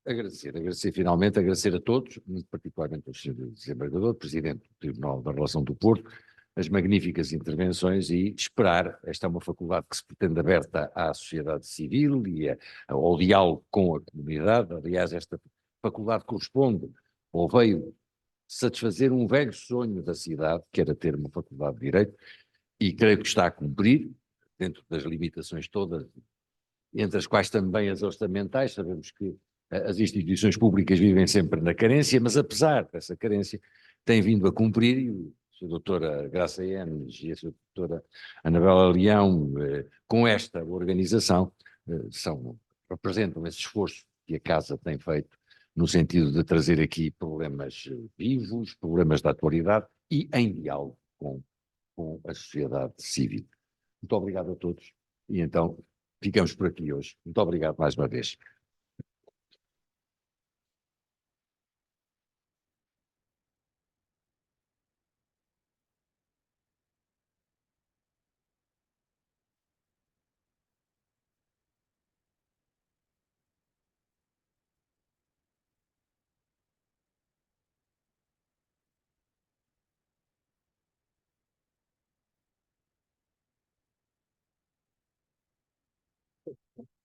agradecer a todos, muito particularmente ao Sr. Desembargador, Presidente do Tribunal da Relação do Porto, as magníficas intervenções, e esperar, esta é uma faculdade que se pretende aberta à sociedade civil e ao diálogo com a comunidade. Aliás, esta faculdade corresponde, ou veio satisfazer um velho sonho da cidade, que era ter uma faculdade de Direito, e creio que está a cumprir, dentro das limitações todas, entre as quais também as orçamentais. Sabemos que as instituições públicas vivem sempre na carência, mas apesar dessa carência, tem vindo a cumprir, e a Sra. Doutora Graça Enes e a Sra. Doutora Anabela Leão, com esta organização, representam esse esforço que a Casa tem feito no sentido de trazer aqui problemas vivos, problemas da atualidade e em diálogo com a sociedade civil. Muito obrigado a todos, e então ficamos por aqui hoje. Muito obrigado mais uma vez.